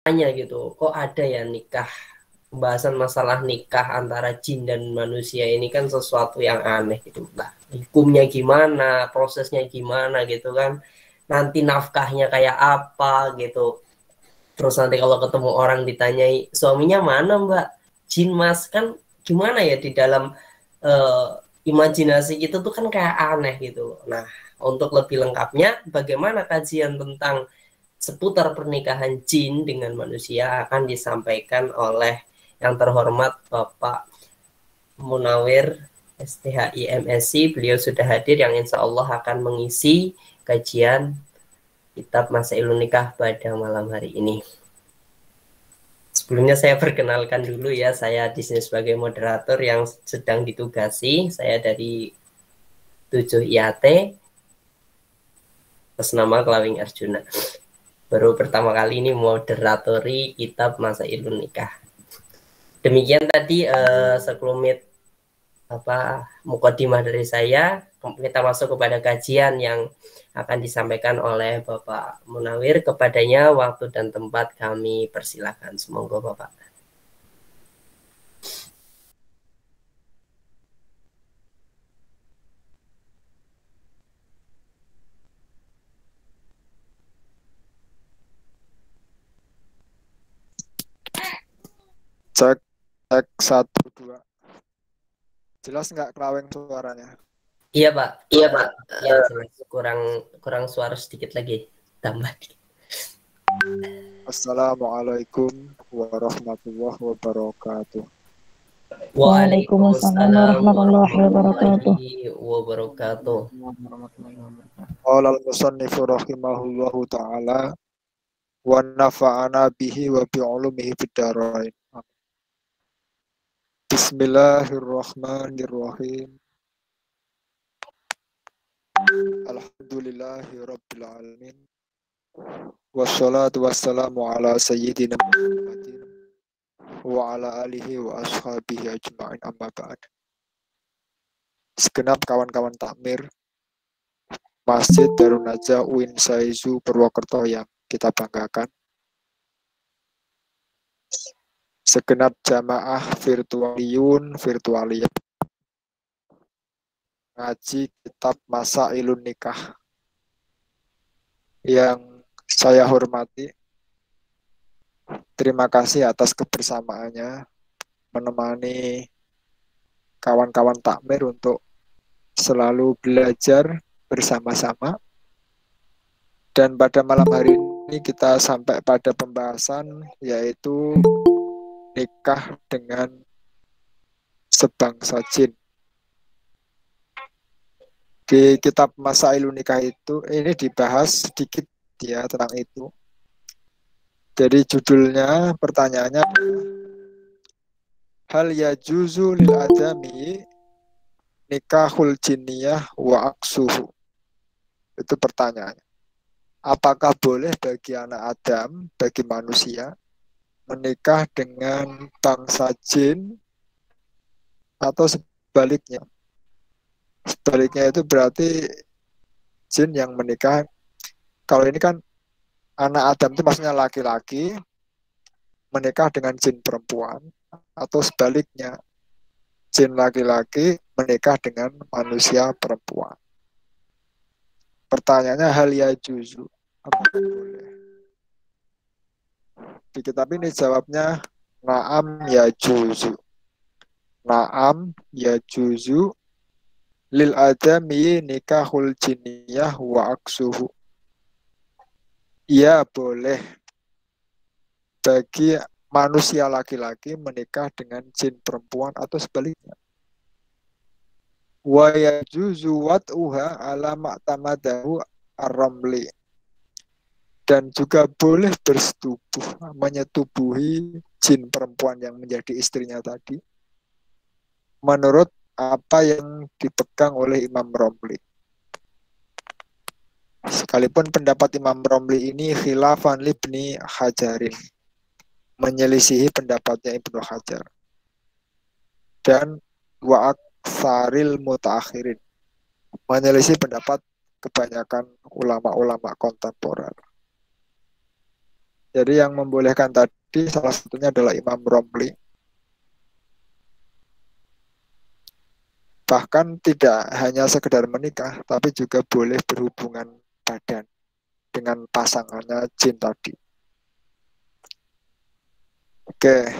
tanya gitu, kok ada ya nikah, pembahasan masalah nikah antara jin dan manusia ini kan sesuatu yang aneh gitu. Nah, hukumnya gimana, prosesnya gimana gitu kan. Nanti nafkahnya kayak apa gitu. Terus nanti kalau ketemu orang ditanyai, suaminya mana Mbak? Jin Mas, kan gimana ya di dalam uh, imajinasi kita tuh kan kayak aneh gitu. Nah, untuk lebih lengkapnya, bagaimana kajian tentang seputar pernikahan jin dengan manusia akan disampaikan oleh yang terhormat Bapak Munawir STHI MSc. Beliau sudah hadir yang insya Allah akan mengisi kajian kitab Masailun Nikah pada malam hari ini. Sebelumnya saya perkenalkan dulu ya, saya di sini sebagai moderator yang sedang ditugasi. Saya dari 7 IAT atas nama Klawing Arjuna. Baru pertama kali ini moderatori kitab Masailun Nikah. Demikian tadi sekelumit mukadimah dari saya. Kita masuk kepada kajian yang akan disampaikan oleh Bapak Munawir. Kepadanya waktu dan tempat kami persilakan. Semoga Bapak. Cek, cek, 1, 2. Jelas nggak Klaweng suaranya? Iya Pak. Iya Pak. Ya jelas. Kurang suara sedikit lagi. Tambah. Assalamualaikum warahmatullahi wabarakatuh. Waalaikumsalam warahmatullahi wabarakatuh. Qala al-musannifu rahimahullahu ta'ala wa nafa'ana bihi wa bi'ulumihi bid-dharain. Bismillahirrahmanirrahim. Alhamdulillahi rabbil alamin. Wassalatu wassalamu ala sayyidina Muhammadin wa ala alihi wa ashabihi ajma'in, amma ba'd. Segenap kawan-kawan takmir Masjid Darun Najah UIN Saizu Purwokerto yang kita banggakan, segenap jamaah virtualiyun ngaji kitab Masailun Nikah yang saya hormati, terima kasih atas kebersamaannya menemani kawan-kawan takmir untuk selalu belajar bersama-sama. Dan pada malam hari ini kita sampai pada pembahasan yaitu nikah dengan sebangsa jin. Di kitab Masailun Nikah itu ini dibahas sedikit ya tentang itu. Jadi judulnya, pertanyaannya, hal yajuzu lil adami nikahul jinniyah wa aksuhu. Itu pertanyaannya. Apakah boleh bagi anak Adam, bagi manusia, menikah dengan bangsa jin atau sebaliknya? Sebaliknya itu berarti jin yang menikah. Kalau ini kan anak Adam itu maksudnya laki-laki menikah dengan jin perempuan, atau sebaliknya jin laki-laki menikah dengan manusia perempuan. Pertanyaannya, hal yajuzu, apakah boleh? Di kitab ini jawabnya na'am yajuzu. Na'am yajuzu lil adami nikahul jinniyah wa aksuhu. Iya, boleh bagi manusia laki-laki menikah dengan jin perempuan atau sebaliknya. Wa yajuzu wat'uha ala ma'tamadahu ar-ramli. Dan juga boleh bersetubuh, menyetubuhi jin perempuan yang menjadi istrinya tadi menurut apa yang dipegang oleh Imam Romli. Sekalipun pendapat Imam Romli ini khilafan libni Hajarin, menyelisihi pendapatnya Ibnu Hajar, dan wa aksaril mutaakhirin, menyelisih pendapat kebanyakan ulama-ulama kontemporer. Jadi yang membolehkan tadi salah satunya adalah Imam Romli. Bahkan tidak hanya sekedar menikah, tapi juga boleh berhubungan badan dengan pasangannya jin tadi. Oke,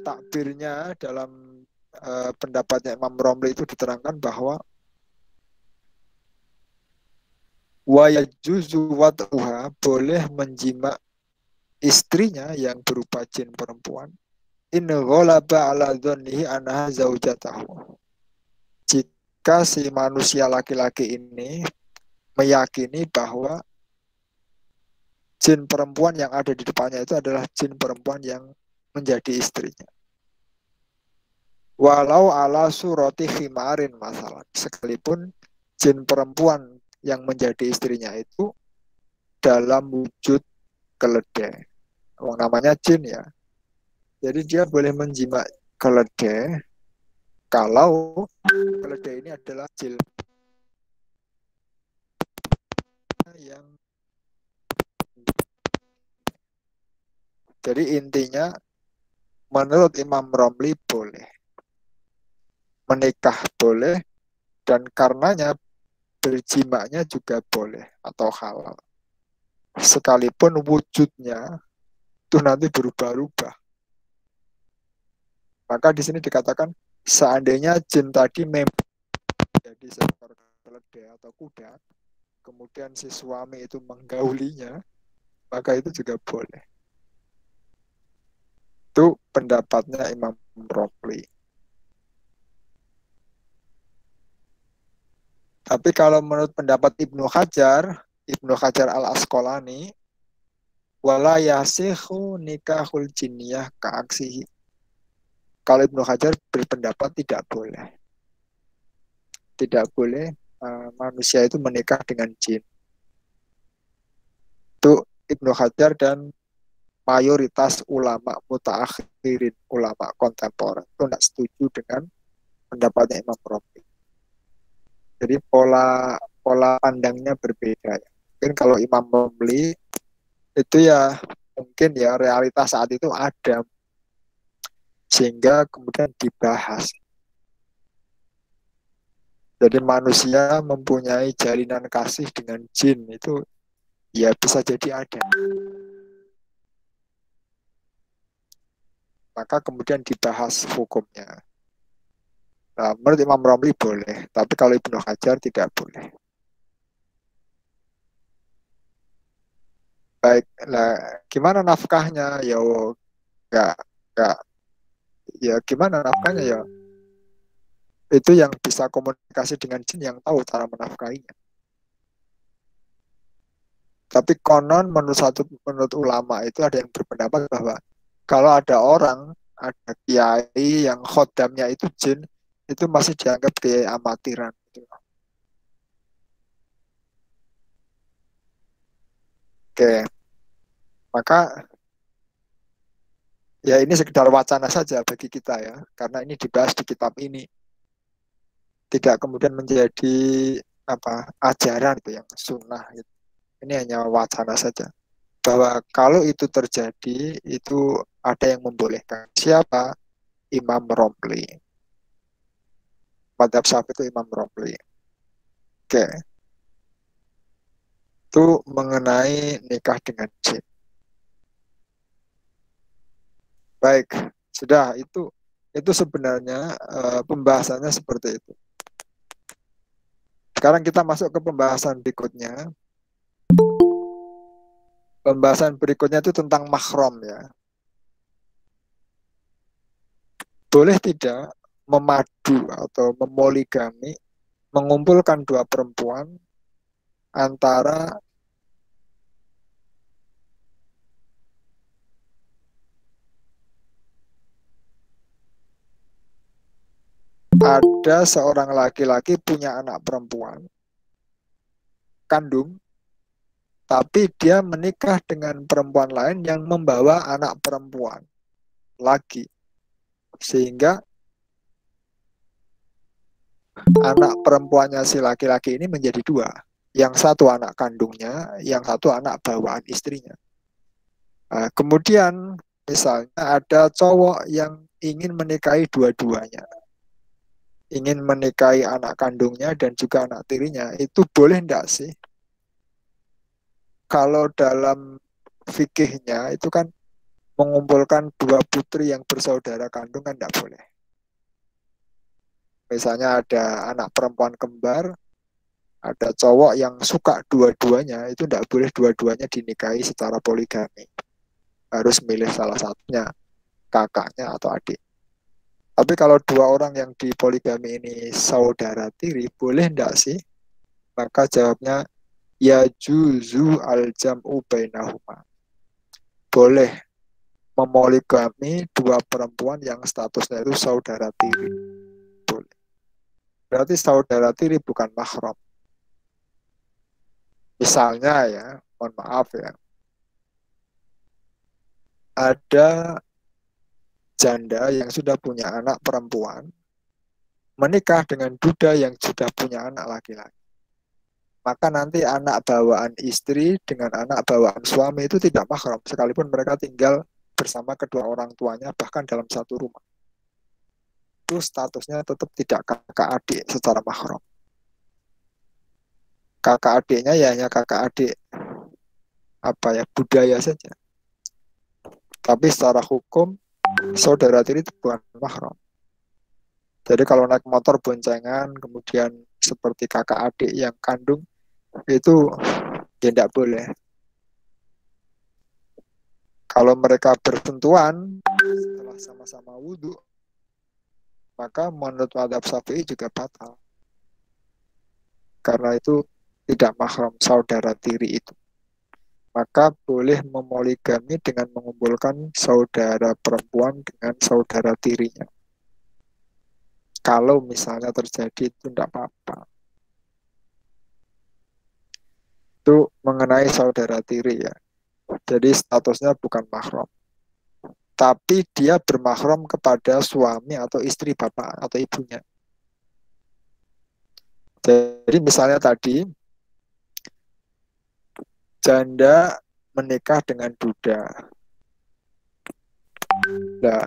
takbirnya dalam pendapatnya Imam Romli itu diterangkan bahwa wa yajuzu wad'uha, boleh menjima istrinya yang berupa jin perempuan, in ghalaba ala dhannihi anha zaujatahu, jika si manusia laki-laki ini meyakini bahwa jin perempuan yang ada di depannya itu adalah jin perempuan yang menjadi istrinya. Walau ala surati khimarin masalah, sekalipun jin perempuan yang menjadi istrinya itu dalam wujud keledai. Oh, namanya jin ya. Jadi dia boleh menjimak keledai kalau keledai ini adalah jin yang, jadi intinya menurut Imam Romli boleh menikah, boleh, dan karenanya berjimaknya juga boleh atau halal, sekalipun wujudnya itu nanti berubah-ubah. Maka di sini dikatakan seandainya jin tadi memang jadi seekor keledai atau kuda, kemudian si suami itu menggaulinya, maka itu juga boleh. Itu pendapatnya Imam Romli. Tapi kalau menurut pendapat Ibnu Hajar Al-Asqalani, wala yasihu nikahul jinniyah ka'aksihi. Kalau Ibnu Hajar berpendapat tidak boleh. Tidak boleh manusia itu menikah dengan jin. Itu Ibnu Hajar dan mayoritas ulama mutaakhirin, ulama kontemporer itu tidak setuju dengan pendapatnya Imam Romli. Jadi pola pandangnya berbeda ya. Mungkin kalau Imam Romli itu ya mungkin ya realitas saat itu ada sehingga kemudian dibahas. Jadi manusia mempunyai jalinan kasih dengan jin itu ya bisa jadi ada. Maka kemudian dibahas hukumnya. Nah, menurut Imam Romli boleh, tapi kalau Ibnu Hajar tidak boleh. Baik, lah gimana nafkahnya? Ya enggak. Ya gimana nafkahnya ya? Itu yang bisa komunikasi dengan jin yang tahu cara menafkahinya. Tapi konon menurut ulama itu ada yang berpendapat bahwa kalau ada orang, ada kiai yang khodamnya itu jin, itu masih dianggap kiai amatiran. Oke, maka ya ini sekedar wacana saja bagi kita ya, karena ini dibahas di kitab ini, tidak kemudian menjadi ajaran itu yang sunnah gitu. Ini hanya wacana saja bahwa kalau itu terjadi itu ada yang membolehkan. Siapa? Imam Romli. Madhab Syafi'i itu Imam Romli. Oke, itu mengenai nikah dengan jin. Baik, sudah itu sebenarnya pembahasannya seperti itu. Sekarang kita masuk ke pembahasan berikutnya. Pembahasan berikutnya itu tentang mahram ya. Boleh tidak memadu atau memoligami, mengumpulkan dua perempuan antara ada seorang laki-laki punya anak perempuan kandung, tapi dia menikah dengan perempuan lain yang membawa anak perempuan lagi, sehingga anak perempuannya si laki-laki ini menjadi dua, yang satu anak kandungnya, yang satu anak bawaan istrinya. Kemudian misalnya ada cowok yang ingin menikahi dua-duanya, ingin menikahi anak kandungnya dan juga anak tirinya, itu boleh enggak sih? Kalau dalam fikihnya itu kan mengumpulkan dua putri yang bersaudara kandung kan enggak boleh. Misalnya ada anak perempuan kembar, ada cowok yang suka dua-duanya, itu enggak boleh dua-duanya dinikahi secara poligami. Harus milih salah satunya, kakaknya atau adik. Tapi kalau dua orang yang di poligami ini saudara tiri, boleh enggak sih? Maka jawabnya ya juzu al jam'u bainahuma. Boleh memoligami dua perempuan yang statusnya itu saudara tiri. Boleh. Berarti saudara tiri bukan mahram. Misalnya ya, mohon maaf ya, ada janda yang sudah punya anak perempuan menikah dengan duda yang sudah punya anak laki-laki. Maka nanti anak bawaan istri dengan anak bawaan suami itu tidak mahram, sekalipun mereka tinggal bersama kedua orang tuanya, bahkan dalam satu rumah. Itu statusnya tetap tidak kakak adik secara mahram. Kakak adiknya ya hanya kakak adik budaya saja. Tapi secara hukum saudara tiri itu bukan mahram. Jadi kalau naik motor boncengan, kemudian seperti kakak adik yang kandung, itu ya tidak boleh. Kalau mereka bersentuhan setelah sama-sama wudhu, maka menurut madhab Syafi'i juga batal. Karena itu tidak mahram saudara tiri itu. Maka boleh memoligami dengan mengumpulkan saudara perempuan dengan saudara tirinya. Kalau misalnya terjadi itu tidak apa-apa. Itu mengenai saudara tiri ya. Jadi statusnya bukan mahram. Tapi dia bermahram kepada suami atau istri bapak atau ibunya. Jadi misalnya tadi janda menikah dengan duda. Nah,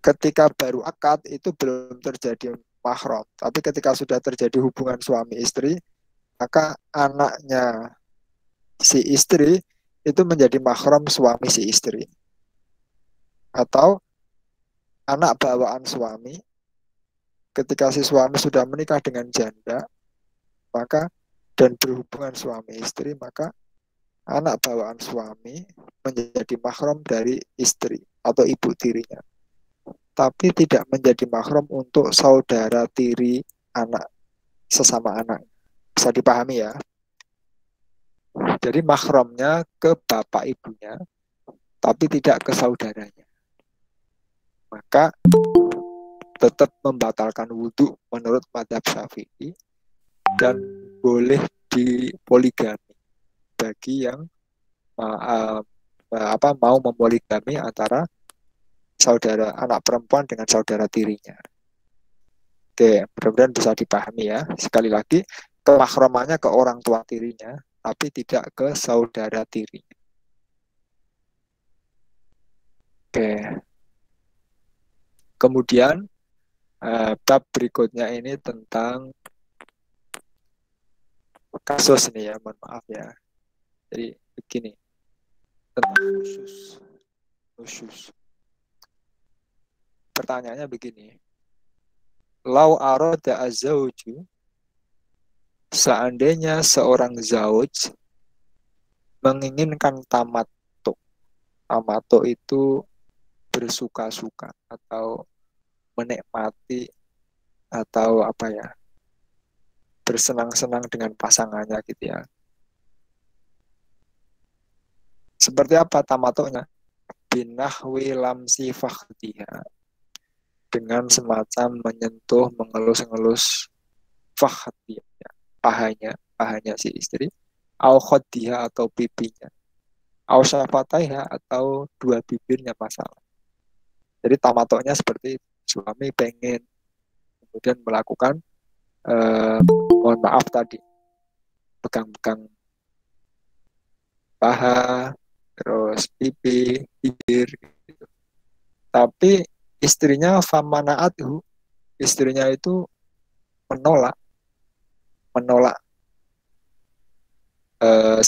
ketika baru akad itu belum terjadi mahram. Tapi ketika sudah terjadi hubungan suami istri, maka anaknya si istri itu menjadi mahram suami si istri. Atau anak bawaan suami, ketika si suami sudah menikah dengan janda, maka dan berhubungan suami istri, maka anak bawaan suami menjadi mahram dari istri atau ibu tirinya. Tapi tidak menjadi mahram untuk saudara tiri anak, sesama anak. Bisa dipahami ya? Jadi mahramnya ke bapak ibunya, tapi tidak ke saudaranya. Maka tetap membatalkan wudhu menurut madhab Syafi'i dan boleh dipoligami bagi yang mau memoligami antara saudara anak perempuan dengan saudara tirinya. Oke, mudah-mudahan bisa dipahami ya. Sekali lagi, kemahramannya ke orang tua tirinya, tapi tidak ke saudara tirinya. Oke. Kemudian bab berikutnya ini tentang kasus ini ya, mohon maaf ya. Jadi begini, tentang khusus. Pertanyaannya begini, lau arada azawju, seandainya seorang zauj menginginkan tamattu. Tamattu itu bersuka-suka atau menikmati atau bersenang-senang dengan pasangannya gitu ya. Seperti apa tamattunya? Binahwi lamsi fakhdiha, dengan semacam menyentuh, mengelus-ngelus fakhdiha, pahanya si istri, au khaddiha atau pipinya, au syafataiha atau dua bibirnya masalah. Jadi tamatoknya seperti suami pengen kemudian melakukan mohon maaf tadi pegang-pegang paha, terus pipi, bibir gitu. Tapi istrinya famanaathu, istrinya itu menolak menolak eh,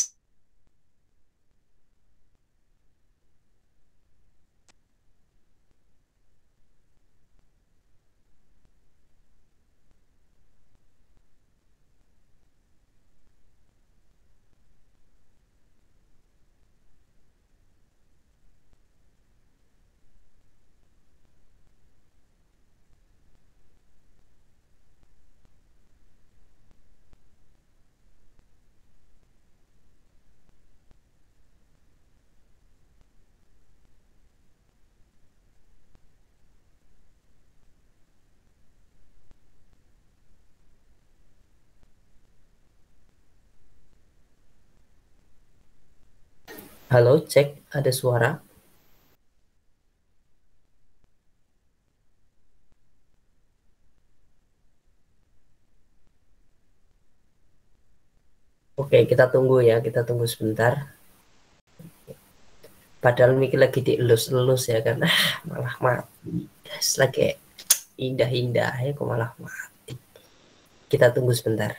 Halo, cek, ada suara. Oke, kita tunggu ya, kita tunggu sebentar. Padahal Miki lagi dielus-elus ya kan. Malah mati. Guys, lagi indah-indah ya kok malah mati. Kita tunggu sebentar.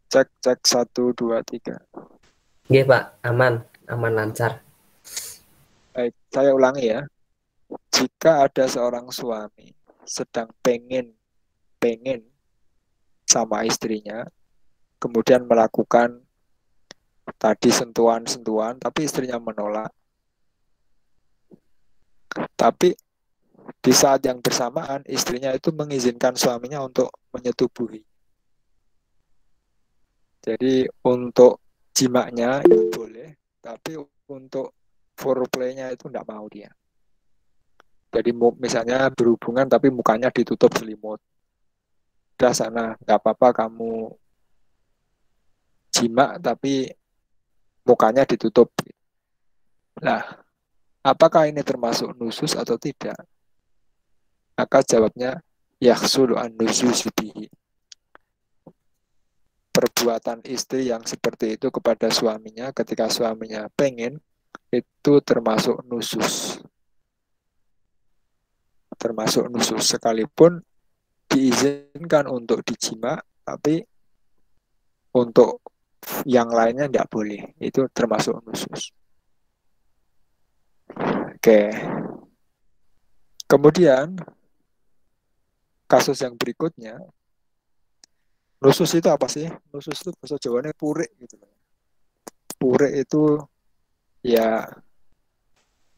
cek cek 1 2 3. Oke, Pak, aman, aman lancar. Baik, saya ulangi ya. Jika ada seorang suami sedang pengen pengen sama istrinya, kemudian melakukan tadi sentuhan-sentuhan, tapi istrinya menolak. Tapi di saat yang bersamaan, istrinya itu mengizinkan suaminya untuk menyetubuhi. Jadi untuk jimaknya itu boleh, tapi untuk foreplaynya itu enggak mau dia. Jadi misalnya berhubungan tapi mukanya ditutup selimut. Udah sana, nggak apa-apa kamu jimak tapi mukanya ditutup. Nah, apakah ini termasuk nusus atau tidak? Maka jawabnya yahsulu an nusus bihi. Perbuatan istri yang seperti itu kepada suaminya ketika suaminya pengen itu termasuk nusus. Termasuk nusus sekalipun diizinkan untuk dijima, tapi untuk yang lainnya tidak boleh. Itu termasuk nusus. Oke. Kemudian kasus yang berikutnya, nusus itu apa sih? Nusus itu bahasa Jawanya purik gitu. Purik itu ya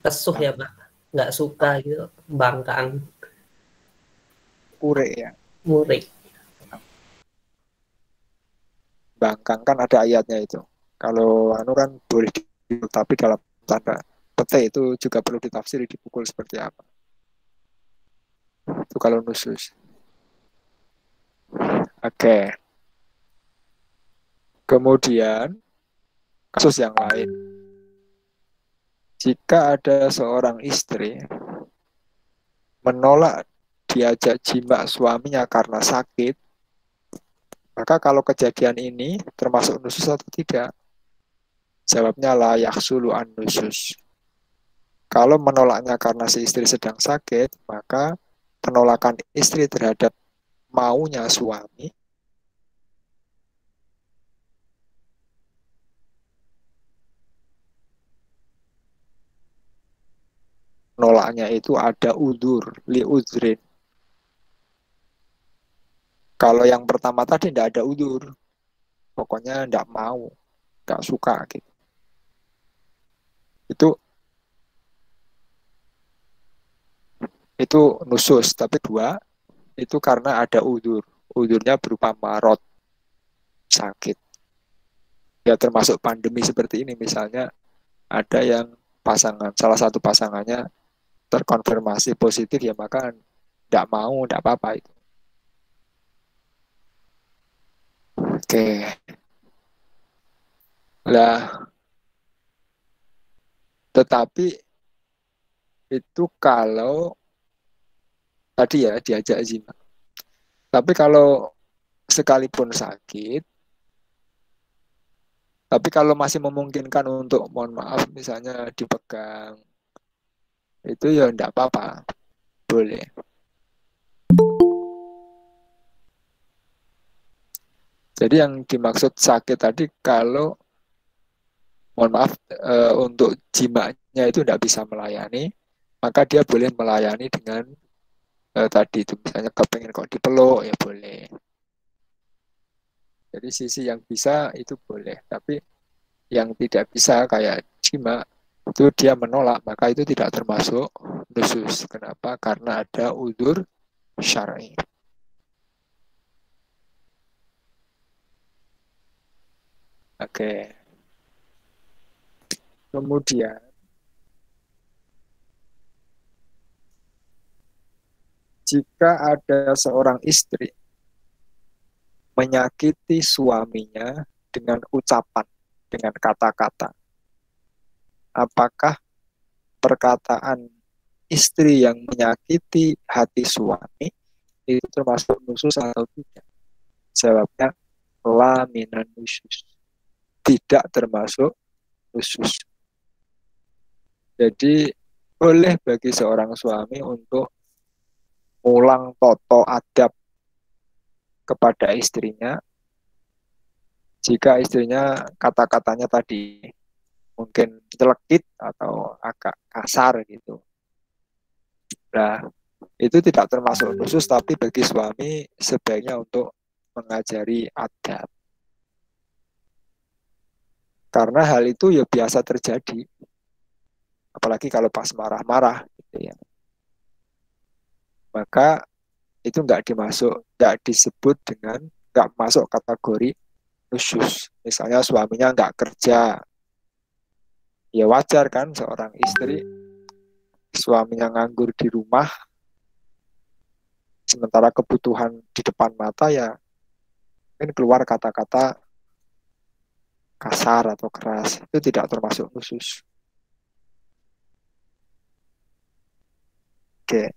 Kesuh ya, Pak. Nggak suka gitu, bangkang, purik ya. murik. Bangkang kan ada ayatnya itu. Kalau anu kan boleh dipukul, tapi dalam tanda petik itu juga perlu ditafsiri dipukul seperti apa. Itu kalau nusus. Oke. Kemudian kasus yang lain. Jika ada seorang istri menolak diajak jima suaminya karena sakit, maka kalau kejadian ini termasuk nusus atau tidak? Jawabnya la yakhsulu an nusus. Kalau menolaknya karena si istri sedang sakit, maka penolakan istri terhadap maunya suami nolaknya itu ada udur, li udrin. Kalau yang pertama tadi tidak ada udur, pokoknya tidak mau, tidak suka gitu. Itu itu nusus. Tapi 2 itu karena ada udur. Udurnya berupa marot, sakit. Ya termasuk pandemi seperti ini, misalnya ada yang salah satu pasangannya terkonfirmasi positif, ya maka tidak mau, tidak apa-apa itu. Oke. Lah, tetapi itu kalau tadi ya diajak zina. Tapi kalau sekalipun sakit, tapi kalau masih memungkinkan untuk, mohon maaf, misalnya dipegang, itu ya enggak apa-apa, boleh. Jadi yang dimaksud sakit tadi kalau, mohon maaf, untuk jimanya itu enggak bisa melayani, maka dia boleh melayani dengan tadi itu, misalnya kepengen kok dipeluk, ya boleh. Jadi sisi yang bisa itu boleh, tapi yang tidak bisa kayak jima, itu dia menolak, maka itu tidak termasuk nusus. Kenapa? Karena ada udzur syar'i. Oke. Kemudian jika ada seorang istri menyakiti suaminya dengan ucapan, dengan kata-kata, apakah perkataan istri yang menyakiti hati suami itu termasuk nusus atau tidak? Jawabnya la minan nusus. Tidak termasuk nusus. Jadi boleh bagi seorang suami untuk ulang toto adab kepada istrinya jika istrinya kata-katanya tadi mungkin nyelekit atau agak kasar gitu. Nah, itu tidak termasuk nusus, tapi bagi suami sebaiknya untuk mengajari adab. Karena hal itu ya biasa terjadi. Apalagi kalau pas marah-marah gitu ya. Maka itu nggak disebut dengan, nggak masuk kategori nusus. Misalnya suaminya nggak kerja, ya wajar kan seorang istri suaminya nganggur di rumah, sementara kebutuhan di depan mata ya mungkin keluar kata-kata kasar atau keras, itu tidak termasuk nusus. Oke.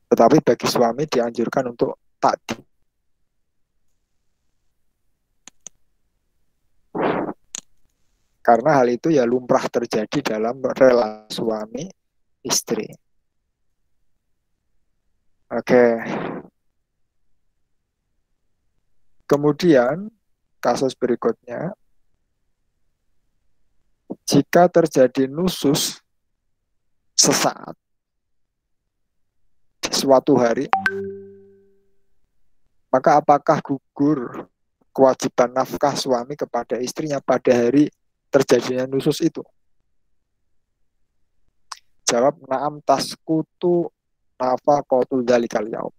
Tetapi bagi suami dianjurkan untuk takdim. Karena hal itu ya lumrah terjadi dalam relasi suami istri. Oke. Kemudian kasus berikutnya, jika terjadi nusus sesaat di suatu hari, maka apakah gugur kewajiban nafkah suami kepada istrinya pada hari terjadinya nusus itu? Jawab na'am taskutu nafaqatu dzalikal yaum.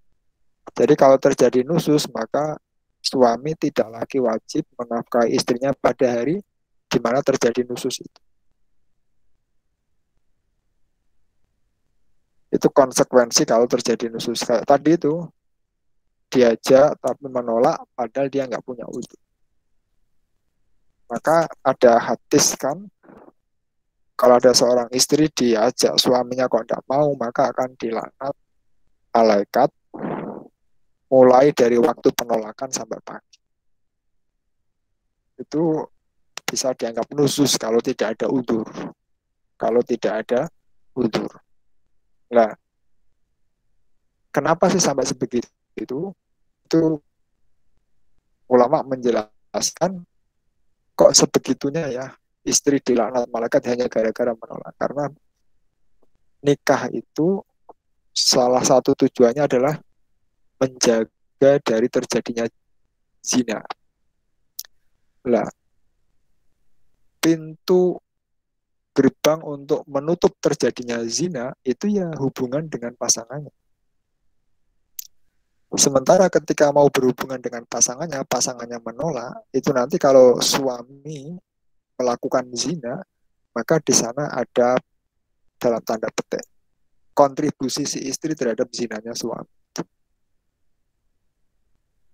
Jadi kalau terjadi nusus, maka suami tidak lagi wajib menafkahi istrinya pada hari di mana terjadi nusus itu. Itu konsekuensi kalau terjadi nusus. Kayak tadi itu, diajak tapi menolak padahal dia nggak punya udzur. Maka ada hadis kan, kalau ada seorang istri diajak suaminya kok tidak mau, maka akan dilaknat malaikat mulai dari waktu penolakan sampai pagi. Itu bisa dianggap nusus kalau tidak ada udzur. Kalau tidak ada udzur. Nah, kenapa sih sampai sebegitu? Itu ulama menjelaskan kok sebegitunya ya istri dilaknat malaikat hanya gara-gara menolak. Karena nikah itu salah satu tujuannya adalah menjaga dari terjadinya zina. Nah, pintu gerbang untuk menutup terjadinya zina itu ya hubungan dengan pasangannya. Sementara ketika mau berhubungan dengan pasangannya, pasangannya menolak, itu nanti kalau suami melakukan zina, maka di sana ada dalam tanda petik kontribusi si istri terhadap zinanya suami.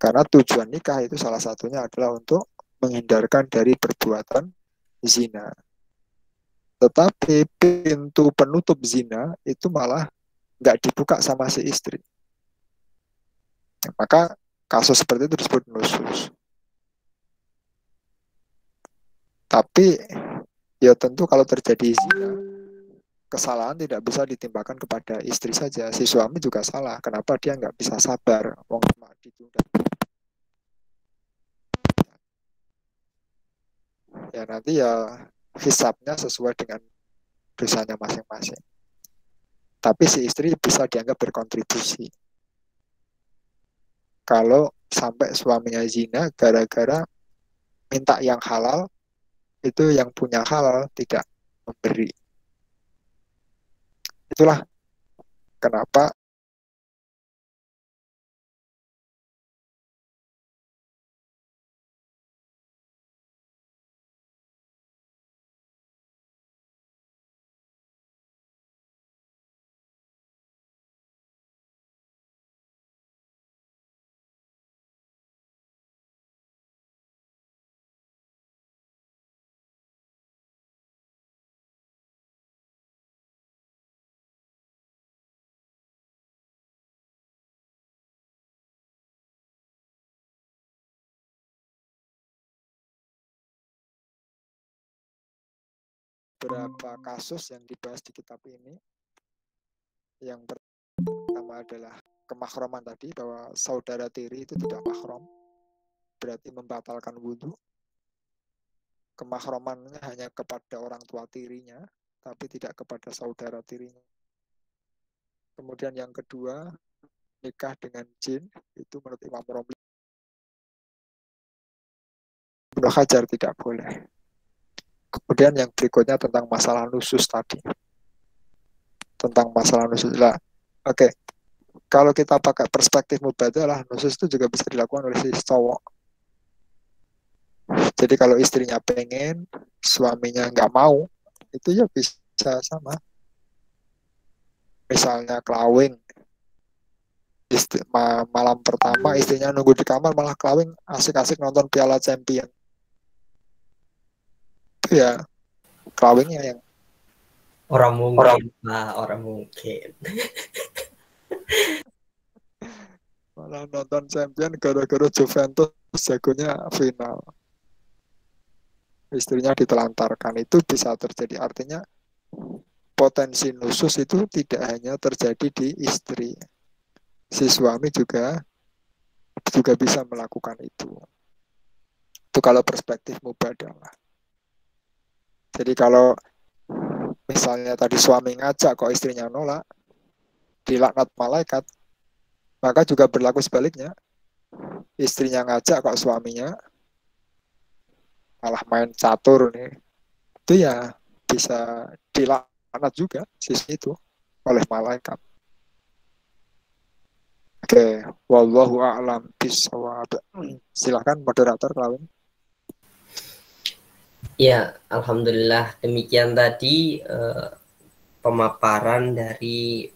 Karena tujuan nikah itu salah satunya adalah untuk menghindarkan dari perbuatan zina. Tetapi pintu penutup zina itu malah nggak dibuka sama si istri. Maka kasus seperti itu disebut nusyuz. Tapi ya tentu kalau terjadi zina, kesalahan tidak bisa ditimpakan kepada istri saja. Si suami juga salah. Kenapa dia nggak bisa sabar? Wong ditunda. Ya nanti ya hisabnya sesuai dengan dosanya masing-masing. Tapi si istri bisa dianggap berkontribusi. Kalau sampai suaminya zina gara-gara minta yang halal, itu yang punya halal tidak memberi. Itulah kenapa beberapa kasus yang dibahas di kitab ini, yang pertama adalah kemahroman tadi, bahwa saudara tiri itu tidak mahram, berarti membatalkan wudhu. Kemahromannya hanya kepada orang tua tirinya, tapi tidak kepada saudara tirinya. Kemudian yang kedua, nikah dengan jin, itu menurut Imam Romli, Ibnu Hajar tidak boleh. Kemudian yang berikutnya tentang masalah nusus tadi. Tentang masalah nusus. Lah, oke. Kalau kita pakai perspektif mubadalah, nusus itu juga bisa dilakukan oleh si cowok. Jadi kalau istrinya pengen, suaminya nggak mau, itu ya bisa sama. Misalnya kelawing, malam pertama istrinya nunggu di kamar, malah kelawing asik-asik nonton Piala Champion. Itu ya kelawingnya yang orang mungkin orang mungkin. malah nonton Champion gara-gara Juventus jagonya final. Istrinya ditelantarkan, itu bisa terjadi. Artinya potensi nusus itu tidak hanya terjadi di istri, si suami juga bisa melakukan itu. Itu kalau perspektif mubadalah. Jadi kalau misalnya tadi suami ngajak kok istrinya nolak, dilaknat malaikat, maka juga berlaku sebaliknya. Istrinya ngajak kok suaminya malah main catur nih, itu ya bisa dilaknat juga sisi itu oleh malaikat. Oke, wallahu a'lam bishawab. Silakan moderator Lawin. Ya, alhamdulillah demikian tadi pemaparan dari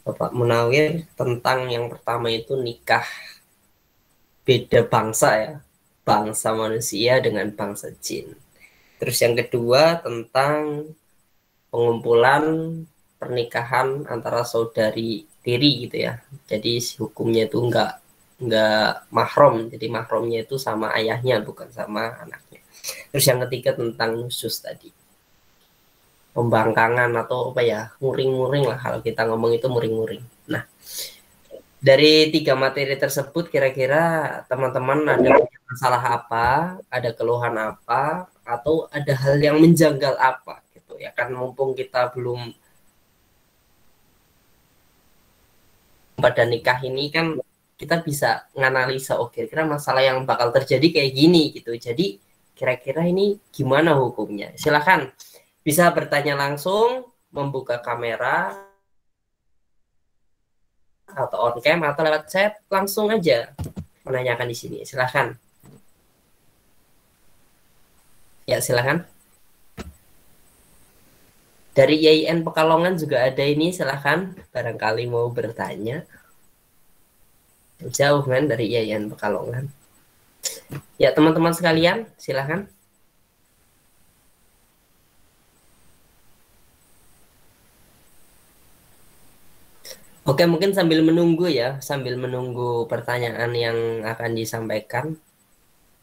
Bapak Munawir tentang yang pertama itu nikah beda bangsa ya, bangsa manusia dengan bangsa jin. Terus yang kedua tentang pengumpulan pernikahan antara saudari tiri gitu ya. Jadi hukumnya itu enggak mahram, jadi mahramnya itu sama ayahnya bukan sama anaknya. Terus yang ketiga tentang nusus tadi, pembangkangan atau apa ya, muring-muring lah, kalau kita ngomong itu muring-muring. Nah, dari 3 materi tersebut kira-kira teman-teman ada masalah apa, ada keluhan apa, atau ada hal yang menjanggal apa gitu ya kan, mumpung kita belum pada nikah ini kan, kita bisa nganalisa oh kira-kira masalah yang bakal terjadi kayak gini gitu. Jadi kira-kira ini gimana hukumnya? Silakan Bisa bertanya langsung, membuka kamera, atau on cam, atau lewat chat, langsung aja menanyakan di sini. Silahkan. Ya, silahkan. Dari IAIN Pekalongan juga ada ini, silahkan. Barangkali mau bertanya. Jauh kan dari IAIN Pekalongan. Ya, teman-teman sekalian, silahkan. Oke, mungkin sambil menunggu ya, sambil menunggu pertanyaan yang akan disampaikan.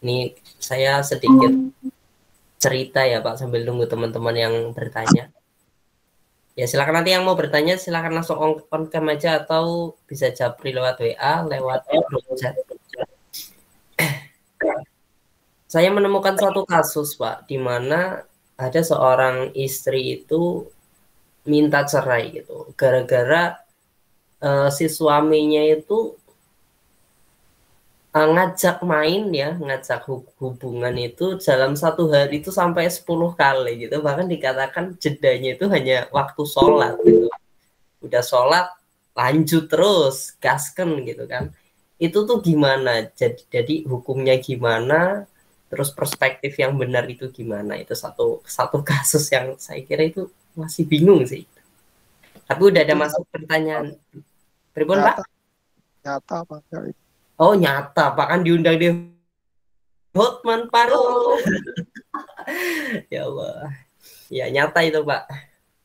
Ini saya sedikit cerita ya Pak, sambil nunggu teman-teman yang bertanya. Ya, silakan nanti yang mau bertanya, silakan langsung on cam aja atau bisa japri lewat WA, lewat grup chat. Saya menemukan suatu kasus Pak, di mana ada seorang istri itu minta cerai gitu, gara-gara si suaminya itu ngajak main ya, ngajak hubungan itu dalam satu hari itu sampai 10 kali gitu. Bahkan dikatakan jedanya itu hanya waktu sholat gitu. Udah sholat, lanjut terus, gasken gitu kan. Itu tuh gimana? Jadi hukumnya gimana? Terus perspektif yang benar itu gimana? Itu satu kasus yang saya kira itu masih bingung sih. Tapi udah ada Itu masuk pertanyaan. Pripun, Pak? nyata, nyata apa enggak itu? Oh, nyata, Pak, kan diundang di Hotman Paru. Ya Allah. Ya nyata itu Pak.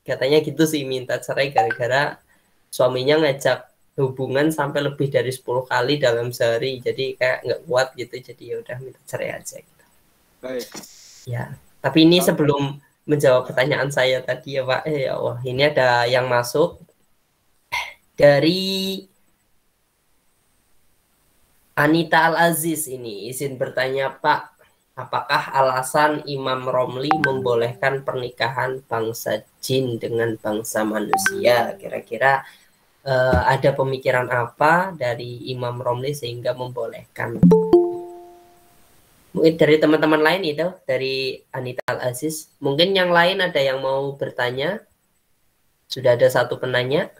Katanya gitu sih, minta cerai gara-gara suaminya ngajak hubungan sampai lebih dari 10 kali dalam sehari. Jadi kayak nggak kuat gitu. Jadi ya udah minta cerai aja gitu. Baik. Ya. Tapi ini Kalau sebelum menjawab pertanyaan saya tadi ya Pak. Ya Allah, ini ada yang masuk dari Anita Al-Aziz ini. Izin bertanya Pak, apakah alasan Imam Romli membolehkan pernikahan bangsa jin dengan bangsa manusia? Kira-kira ada pemikiran apa dari Imam Romli sehingga membolehkan? Mungkin dari teman-teman lain itu, dari Anita Al-Aziz. Mungkin yang lain ada yang mau bertanya? Sudah ada satu penanya.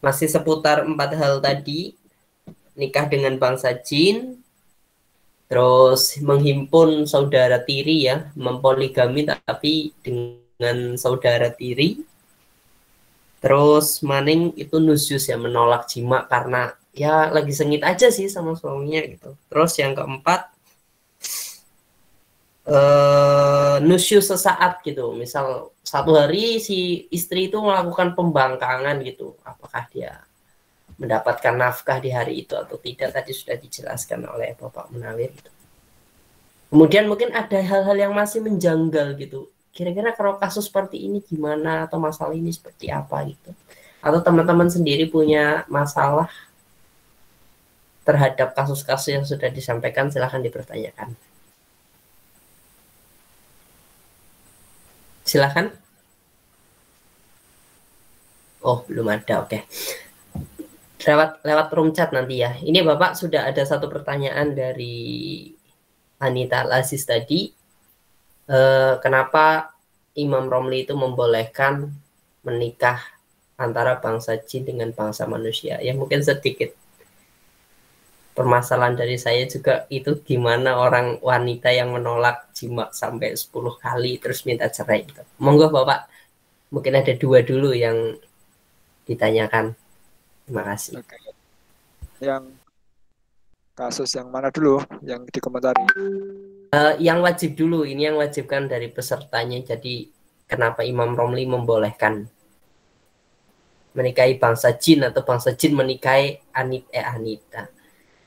Masih seputar 4 hal tadi. Nikah dengan bangsa jin, terus menghimpun saudara tiri ya, mempoligami tapi dengan saudara tiri. Terus maning itu nusyus ya, menolak jima karena ya lagi sengit aja sih sama suaminya gitu. Terus yang keempat nusyus sesaat gitu. Misal satu hari si istri itu melakukan pembangkangan gitu. Apakah dia mendapatkan nafkah di hari itu atau tidak, tadi sudah dijelaskan oleh Bapak Munawir gitu. Kemudian mungkin ada hal-hal yang masih menjanggal gitu. Kira-kira kalau kasus seperti ini gimana, atau masalah ini seperti apa gitu. Atau teman-teman sendiri punya masalah terhadap kasus-kasus yang sudah disampaikan, silahkan dipertanyakan. Silahkan. Oh, belum ada, oke. Lewat room chat nanti ya. Ini Bapak sudah ada satu pertanyaan dari Anita Al-Aziz tadi. Kenapa Imam Romli itu membolehkan menikah antara bangsa jin dengan bangsa manusia? Ya mungkin sedikit permasalahan dari saya juga itu, gimana orang wanita yang menolak jima sampai 10 kali terus minta cerai gitu. Monggo Bapak, mungkin ada dua dulu yang ditanyakan. Terima kasih. Oke. Yang kasus yang mana dulu yang dikomentari? Yang wajib dulu, ini yang wajibkan dari pesertanya. Jadi kenapa Imam Romli membolehkan menikahi bangsa jin atau bangsa jin menikahi Anita,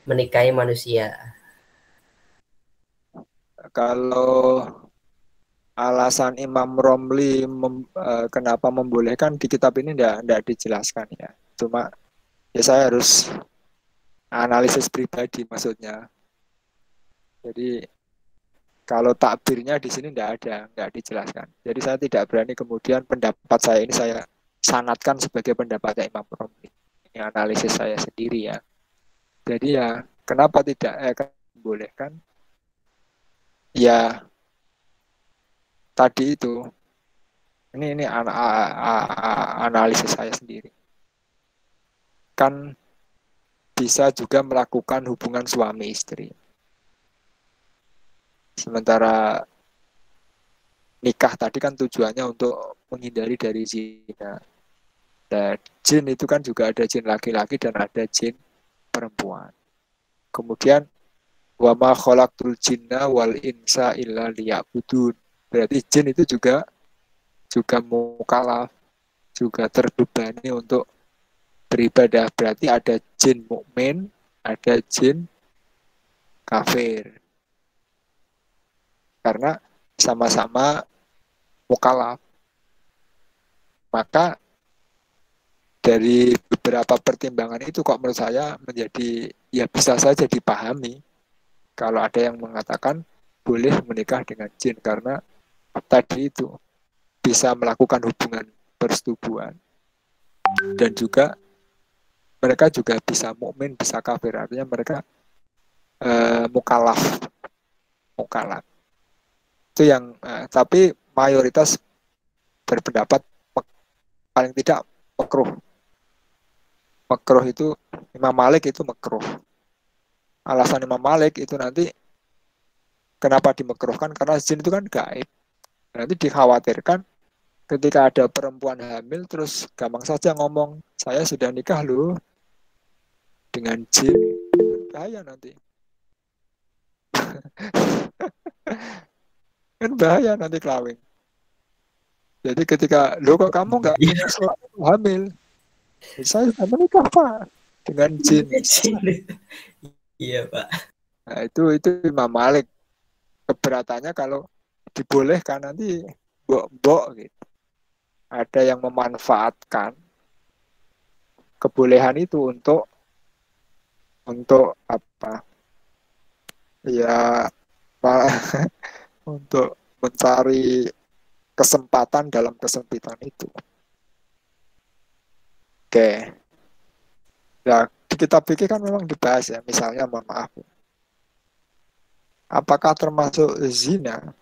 menikahi manusia? Kalau alasan Imam Romli kenapa membolehkan di kitab ini enggak dijelaskan ya. Cuma ya saya harus analisis pribadi maksudnya. Jadi kalau takbirnya di sini enggak dijelaskan. Jadi saya tidak berani kemudian pendapat saya ini saya sanadkan sebagai pendapatnya Imam Romli. Ini analisis saya sendiri ya. Jadi ya kenapa tidak membolehkan? Ya tadi itu, ini analisis saya sendiri, kan bisa juga melakukan hubungan suami istri. Sementara nikah tadi kan tujuannya untuk menghindari dari zina. Dan jin itu kan juga ada jin laki-laki dan ada jin perempuan. Kemudian wa ma khalaqtul jinna wal insa illa liya'budun. Berarti jin itu juga mukallaf, juga terbebani untuk beribadah. Berarti ada jin mukmin, ada jin kafir. Karena sama-sama mukallaf. Maka dari beberapa pertimbangan itu kok menurut saya menjadi ya bisa saja dipahami kalau ada yang mengatakan boleh menikah dengan jin karena tadi itu bisa melakukan hubungan persetubuhan dan juga mereka juga bisa mukmin, bisa kafir, artinya mereka mukallaf itu yang tapi mayoritas berpendapat paling tidak makruh itu Imam Malik itu makruh. Alasan Imam Malik itu nanti kenapa dimekruhkan karena jin itu kan gaib. Nanti dikhawatirkan ketika ada perempuan hamil terus gampang saja ngomong saya sudah nikah loh dengan jin, bahaya nanti. Kan bahaya nanti kelawing. Jadi ketika lo kok kamu nggak punya hamil, saya sudah menikah Pak dengan jin. Iya Pak. Nah, itu Imam Malik keberatannya kalau dibolehkan nanti mbok gitu. Ada yang memanfaatkan kebolehan itu untuk apa? Ya untuk mencari kesempatan dalam kesempitan itu. Oke. Nah, di kitab fikih kan memang dibahas ya, misalnya mohon maaf. Apakah termasuk zina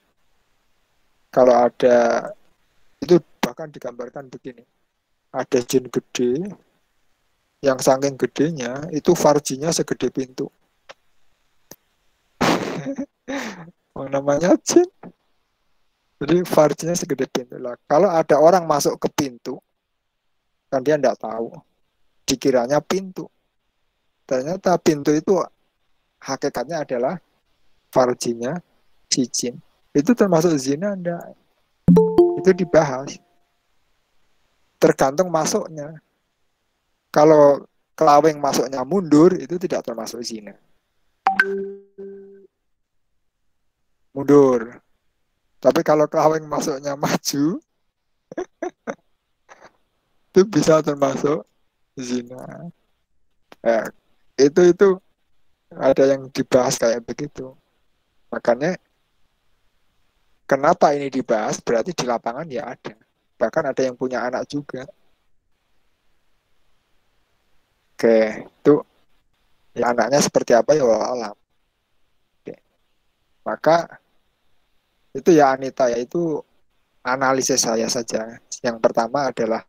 kalau ada itu bahkan digambarkan begini. Ada jin gede yang saking gedenya itu farjinya segede pintu. Namanya jin. Jadi farjinya segede pintu lah. Kalau ada orang masuk ke pintu, kan dia tidak tahu. Dikiranya pintu. Ternyata pintu itu hakikatnya adalah farjinya si jin. Itu termasuk zina enggak? Itu dibahas. Tergantung masuknya. Kalau kelawing masuknya mundur, itu tidak termasuk zina. Mundur. Tapi kalau kelawing masuknya maju, itu bisa termasuk zina. Ya, itu ada yang dibahas kayak begitu. Makanya kenapa ini dibahas? Berarti di lapangan ya ada. Bahkan ada yang punya anak juga. Oke, itu ya anaknya seperti apa ya alam. Oke. Maka itu ya Anita ya itu analisis saya saja. Yang pertama adalah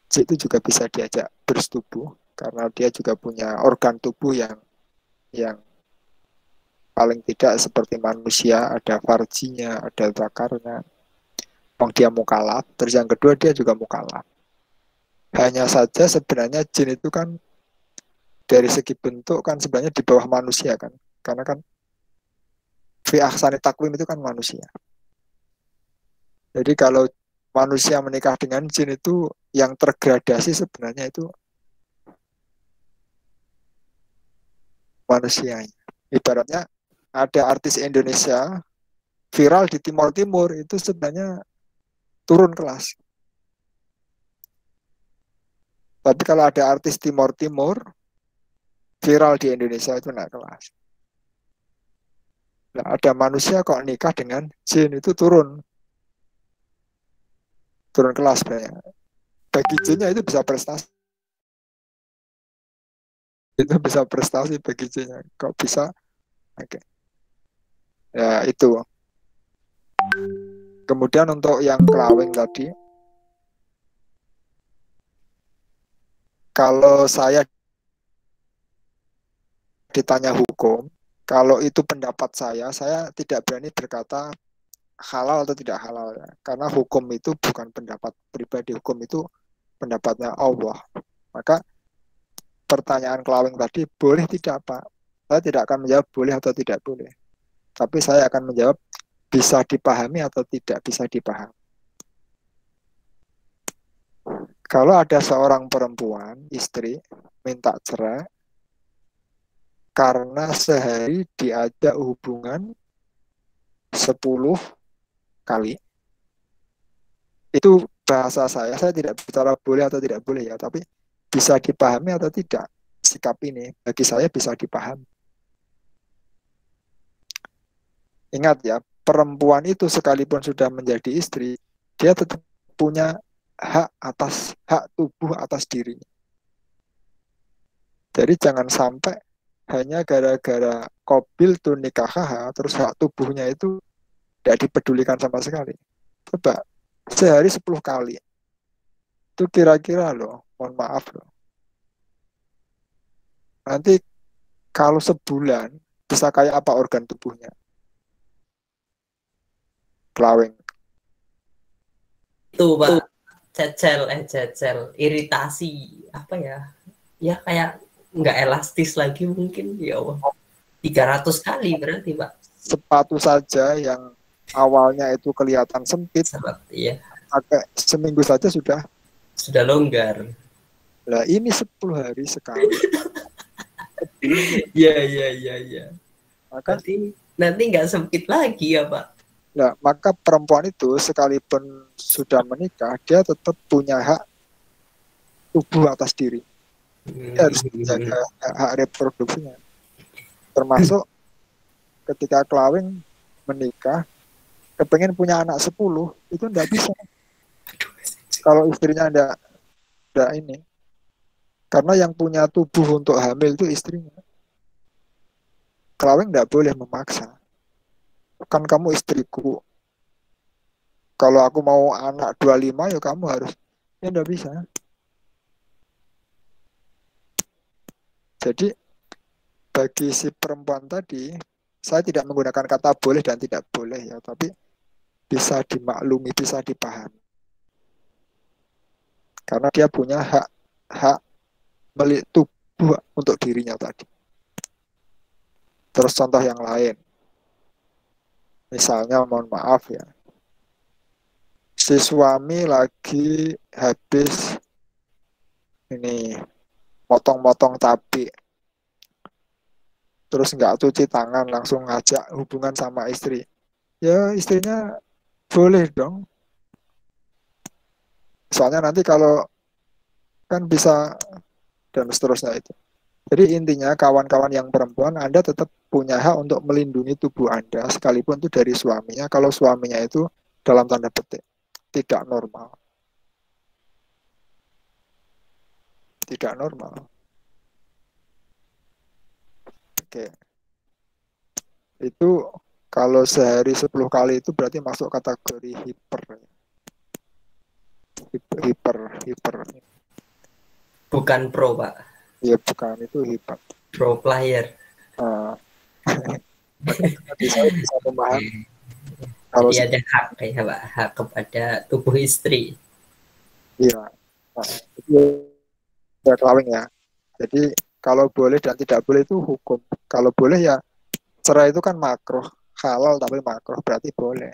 itu juga bisa diajak bersetubuh karena dia juga punya organ tubuh yang paling tidak seperti manusia, ada farjinya, ada zakarnya. Dia mukallaf. Terus yang kedua dia juga mukallaf. Hanya saja sebenarnya jin itu kan dari segi bentuk kan sebenarnya di bawah manusia kan. Karena kan fi ahsani takwim itu kan manusia. Jadi kalau manusia menikah dengan jin itu yang tergradasi sebenarnya itu manusianya. Ibaratnya ada artis Indonesia viral di Timor Timur itu sebenarnya turun kelas. Tapi kalau ada artis Timor Timur viral di Indonesia itu naik kelas. Nah, ada manusia kok nikah dengan jin itu turun kelas sebenarnya. Bagi jinnya itu bisa prestasi. Itu bisa prestasi bagi jinnya. Kok bisa? Oke. Ya itu. Kemudian untuk yang kelawing tadi, kalau saya ditanya hukum, kalau itu pendapat saya tidak berani berkata halal atau tidak halal ya. Karena hukum itu bukan pendapat pribadi, hukum itu pendapatnya Allah. Maka pertanyaan kelawing tadi, boleh tidak Pak? Saya tidak akan menjawab boleh atau tidak boleh. Tapi saya akan menjawab bisa dipahami atau tidak bisa dipahami. Kalau ada seorang perempuan, istri, minta cerai karena sehari diajak hubungan 10 kali. Itu bahasa saya tidak bicara boleh atau tidak boleh ya, tapi bisa dipahami atau tidak. Sikap ini bagi saya bisa dipahami. Ingat ya, perempuan itu sekalipun sudah menjadi istri, dia tetap punya hak tubuh atas dirinya. Jadi jangan sampai hanya gara-gara qabil tu nikah terus hak tubuhnya itu tidak dipedulikan sama sekali. Coba sehari 10 kali. Itu kira-kira loh, mohon maaf loh. Nanti kalau sebulan bisa kayak apa organ tubuhnya? Kelawing. Itu Pak, cecel, iritasi, apa ya? Ya kayak nggak elastis lagi mungkin, ya Allah. 300 kali berarti Pak. Sepatu saja yang awalnya itu kelihatan sempit, iya. pakai seminggu saja sudah longgar. Lah ini 10 hari sekali. Iya. Maka nanti nggak sempit lagi ya Pak. Nah, maka perempuan itu sekalipun sudah menikah, dia tetap punya hak tubuh atas diri. Dia harus menjaga hak reproduksinya. Termasuk ketika kelawing menikah, kepengen punya anak 10, itu enggak bisa. Kalau istrinya enggak ini. Karena yang punya tubuh untuk hamil itu istrinya. Kelawing enggak boleh memaksa. Kan kamu istriku. Kalau aku mau anak 25 ya kamu harus. Ya enggak bisa. Jadi bagi si perempuan tadi, saya tidak menggunakan kata boleh dan tidak boleh ya, tapi bisa dimaklumi, bisa dipahami. Karena dia punya hak milik tubuh untuk dirinya tadi. Terus contoh yang lain. Misalnya mohon maaf ya. Si suami lagi habis ini motong-motong cabai. Terus nggak cuci tangan, langsung ngajak hubungan sama istri. Ya istrinya boleh dong. Soalnya nanti kalau kan bisa dan seterusnya itu. Jadi intinya kawan-kawan yang perempuan, Anda tetap punya hak untuk melindungi tubuh Anda sekalipun itu dari suaminya kalau suaminya itu dalam tanda petik tidak normal. Tidak normal. Oke. Itu kalau sehari 10 kali itu berarti masuk kategori hiper. Hiper. Bukan pro, Pak. Ya bukan, itu hiper. Pro player. Saya bisa memahami. Kalau jadi ada hak ya Pak, hak kepada tubuh istri. Iya. Itu ya kelawing ya. Jadi kalau boleh dan tidak boleh itu hukum. Kalau boleh ya cerai itu kan makruh, halal tapi makruh berarti boleh.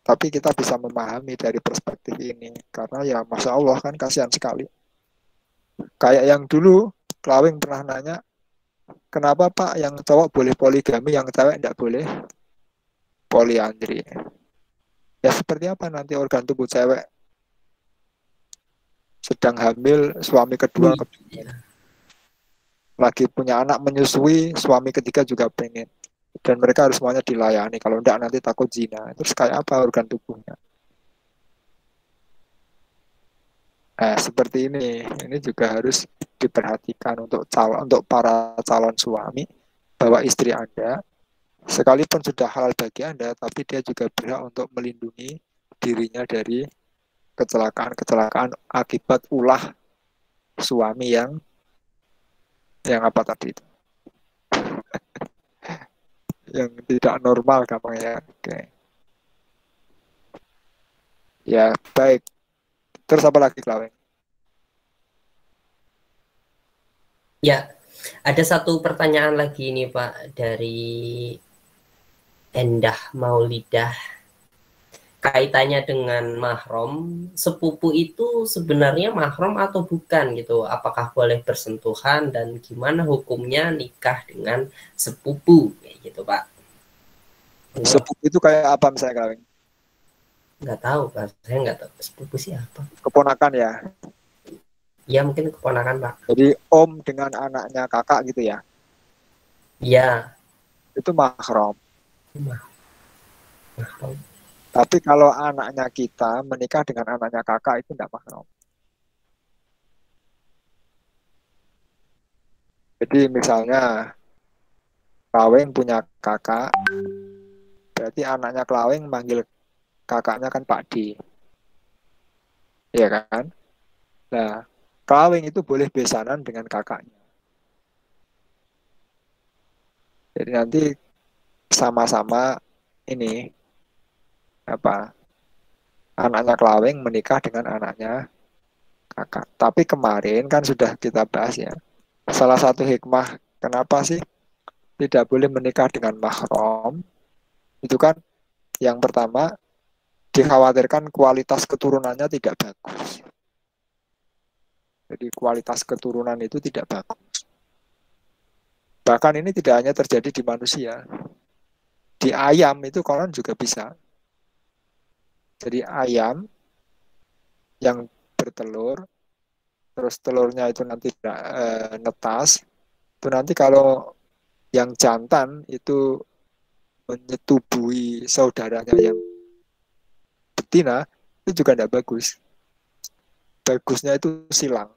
Tapi kita bisa memahami dari perspektif ini karena ya Masya Allah kan kasihan sekali. Kayak yang dulu kelawing pernah nanya, kenapa Pak yang cowok boleh poligami, yang cewek tidak boleh poliandri? Ya seperti apa nanti organ tubuh cewek sedang hamil, suami kedua lagi punya anak, menyusui, suami ketiga juga pengen. Dan mereka harus semuanya dilayani. Kalau enggak nanti takut zina. Terus kayak apa organ tubuhnya? Nah, seperti ini. Ini juga harus diperhatikan untuk para calon suami bahwa istri Anda Sekalipun sudah halal bagi Anda, tapi dia juga berhak untuk melindungi dirinya dari kecelakaan-kecelakaan akibat ulah suami yang apa tadi itu, yang tidak normal gampangnya. Oke. Ya, baik. Terus apa lagi, Klaweng? Ya, ada satu pertanyaan lagi nih Pak dari Endah Maulidah. Kaitannya dengan mahram, sepupu itu sebenarnya mahram atau bukan gitu? Apakah boleh bersentuhan dan gimana hukumnya nikah dengan sepupu kayak gitu Pak? Enggak, Sepupu itu kayak apa misalnya, Klaweng? nggak tahu Pak, saya nggak tahu sepupu siapa. Keponakan ya. Ya mungkin keponakan Pak. Jadi om dengan anaknya kakak gitu ya. Ya, Itu mahram. mahram. Tapi kalau anaknya kita menikah dengan anaknya kakak itu tidak mahram. Jadi misalnya Klaweng punya kakak, berarti anaknya Klaweng manggil kakaknya kan Pak D, ya kan? Nah, Klaweng itu boleh besanan dengan kakaknya. Jadi nanti sama-sama ini apa anaknya Klaweng menikah dengan anaknya kakak. Tapi kemarin kan sudah kita bahas ya. Salah satu hikmah kenapa sih tidak boleh menikah dengan mahram itu kan yang pertama dikhawatirkan kualitas keturunannya tidak bagus. Jadi kualitas keturunan itu tidak bagus. Bahkan ini tidak hanya terjadi di manusia. Di ayam itu konon juga bisa. Jadi ayam yang bertelur, terus telurnya itu nanti netas, itu nanti kalau yang jantan itu menyetubui saudaranya yang betina, itu juga tidak bagus. Bagusnya itu silang.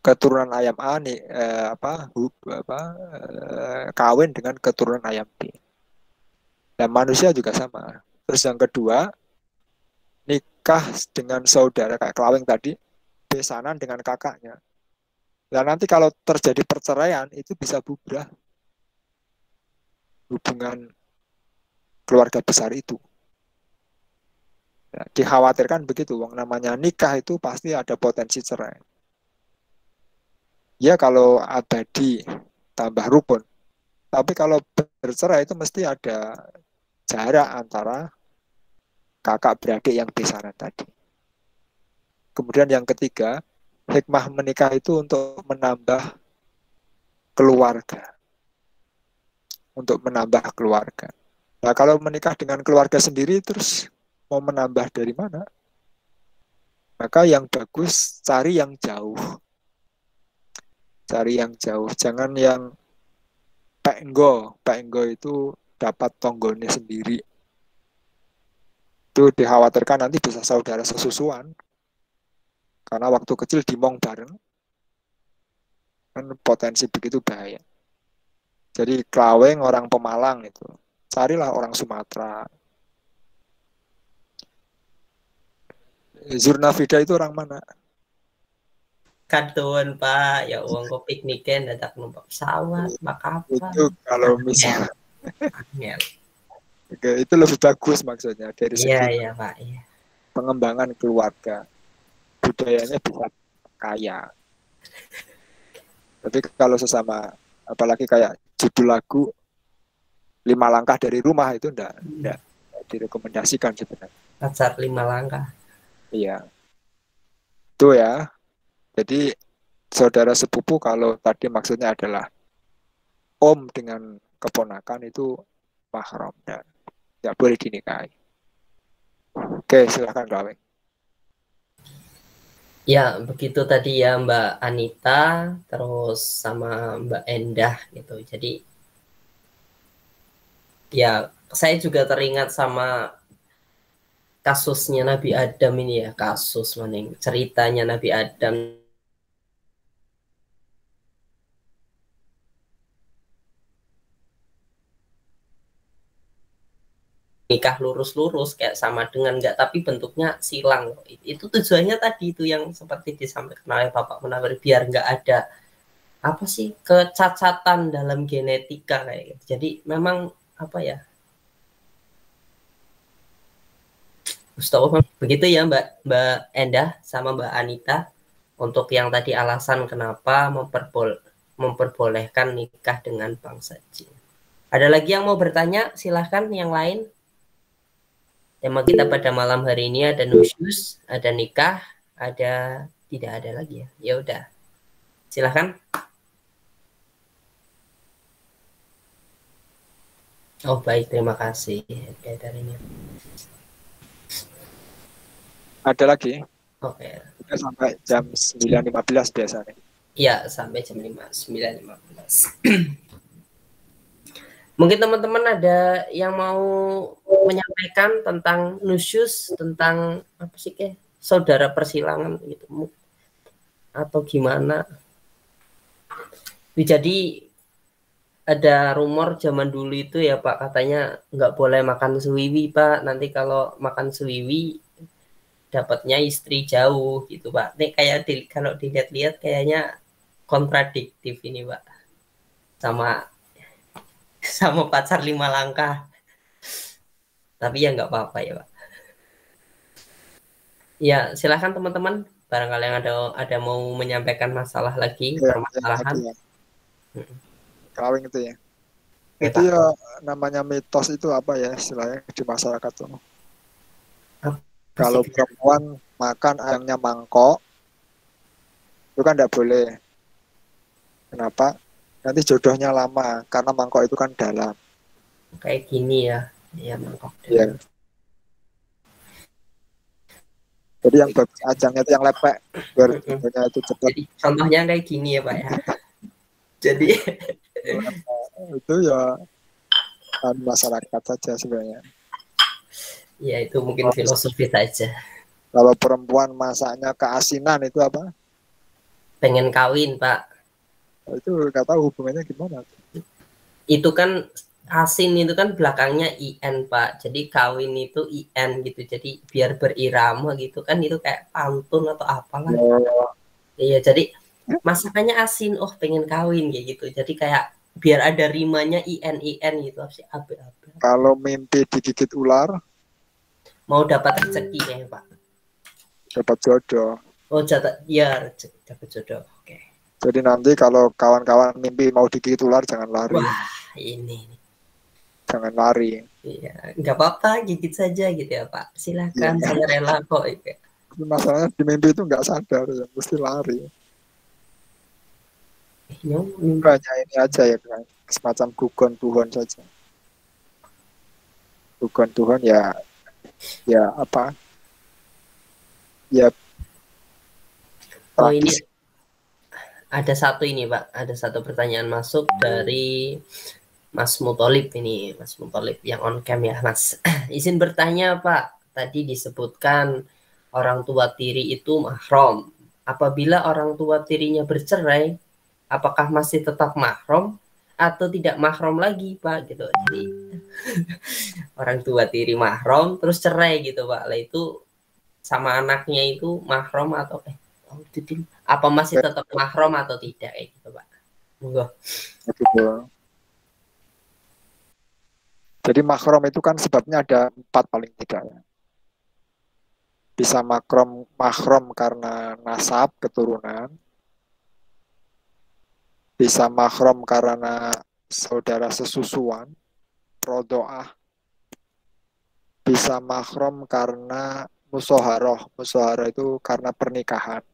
Keturunan ayam A nih kawin dengan keturunan ayam B. Dan manusia juga sama. Terus yang kedua, nikah dengan saudara kayak Klaweng tadi, besanan dengan kakaknya. Dan nanti kalau terjadi perceraian itu bisa bubrah hubungan keluarga besar itu. Ya, dikhawatirkan begitu, wong namanya nikah itu pasti ada potensi cerai. Ya kalau abadi tambah rukun, tapi kalau bercerai itu mesti ada jarak antara kakak beradik yang besaran tadi. Kemudian yang ketiga, hikmah menikah itu untuk menambah keluarga, untuk menambah keluarga. Nah, kalau menikah dengan keluarga sendiri terus mau menambah dari mana? Maka yang bagus cari yang jauh. Cari yang jauh, jangan yang penggo. Penggo itu dapat tonggolnya sendiri. Itu dikhawatirkan nanti bisa saudara sesusuan. Karena waktu kecil dimong bareng, kan potensi begitu bahaya. Jadi Klaweng orang Pemalang itu, carilah orang Sumatera. Zurnafida itu orang mana? Kadon Pak, ya uang kok piknikin dadak numpak pesawat, mak kapal. Itu kalau Angel, misal angel. itu lebih bagus maksudnya dari Iya, segi iya Pak, iya. pengembangan keluarga. Budayanya bisa kaya. Tapi kalau sesama, apalagi kayak judul lagu 5 langkah dari rumah itu enggak direkomendasikan sebenarnya. Pacar 5 langkah. Iya, itu ya. Jadi saudara sepupu kalau tadi maksudnya adalah om dengan keponakan itu mahram dan tidak boleh dinikahi. Oke, silahkan Kaweng. Ya, begitu tadi ya Mbak Anita, terus sama Mbak Endah gitu. Jadi ya saya juga teringat sama kasusnya Nabi Adam ini ya, kasus maning ceritanya Nabi Adam. nikah lurus-lurus kayak sama dengan enggak, tapi bentuknya silang. Itu tujuannya tadi itu yang seperti disampaikan oleh Bapak Munawir, biar enggak ada apa sih kecacatan dalam genetika kayak gitu. Jadi memang apa ya, Mustafa begitu ya Mbak Endah sama Mbak Anita untuk yang tadi alasan kenapa memperbolehkan nikah dengan bangsa jin. Ada lagi yang mau bertanya? Silahkan yang lain. Tema kita pada malam hari ini ada nusyus, ada nikah, ada tidak ada lagi ya. Ya udah. Silahkan. Oh baik, terima kasih. Darinya. Ada lagi? Oke. Kita sampai jam 9.15 biasanya. Iya, sampai jam 9.15. Mungkin teman-teman ada yang mau menyampaikan tentang nusyus, tentang apa sih kayak saudara persilangan gitu, atau gimana? Jadi ada rumor zaman dulu itu ya Pak, katanya nggak boleh makan suwiwi Pak, nanti kalau makan suwiwi dapatnya istri jauh gitu Pak. Ini kayak kalau dilihat-lihat kayaknya kontradiktif ini Pak, sama pacar 5 langkah. Tapi ya nggak apa-apa ya Pak. Ya silahkan teman-teman, barangkali yang ada mau menyampaikan masalah lagi, permasalahan. Ya. Kawin itu ya. Ya, itu ya namanya mitos itu apa ya istilahnya di masyarakat tuh. Kalau perempuan makan ayamnya mangkok, itu kan tidak boleh. Kenapa? Nanti jodohnya lama, karena mangkok itu kan dalam. Kayak gini ya, ya mangkok. Ya. Jadi yang bagus ajangnya itu yang lepek, biar jodohnya itu cepat. Jadi contohnya kayak gini ya Pak ya. Jadi itu ya masyarakat saja sebenarnya. Ya itu mungkin filosofi saja. Kalau perempuan masaknya keasinan itu apa? Pengen kawin Pak. Itu nggak tahu hubungannya gimana. Itu kan asin itu kan belakangnya IN Pak. Jadi kawin itu IN gitu. Jadi biar berirama gitu kan, itu kayak pantun atau apalah. Iya, jadi masakannya asin, oh pengen kawin kayak gitu. Jadi kayak biar ada rimanya IN gitu sih. Kalau mimpi digigit ular, mau dapat rezeki ya Pak. Dapat jodoh. Oh ya dapat jodoh. Oke. Jadi nanti kalau kawan-kawan mimpi mau digigit ular, jangan lari. Wah ini. Jangan lari. Iya, nggak apa-apa, gigit saja gitu ya Pak. Silakan, saya rela kok. Gitu. Masalahnya di mimpi itu nggak sadar, ya mesti lari. Hanya ini aja ya, kan? Semacam gugon Tuhan saja. Gugon Tuhan ya apa? Ya. Oh ini ada satu ini Pak, ada satu pertanyaan masuk dari Mas Mutolib ini, Mas Mutolib yang on cam ya Mas. Izin bertanya Pak, tadi disebutkan orang tua tiri itu mahram. Apabila orang tua tirinya bercerai, apakah masih tetap mahram atau tidak mahram lagi Pak gitu. Jadi orang tua tiri mahram terus cerai gitu Pak. Lah itu sama anaknya itu mahram atau apa masih tetap mahram atau tidak kayak gitu Pak. Monggo. Jadi mahram itu kan sebabnya ada 4 paling tidak ya. Bisa mahram karena nasab keturunan. Bisa mahram karena saudara sesusuan, rodoah. Bisa mahram karena musoharoh. Musoharoh itu karena pernikahan.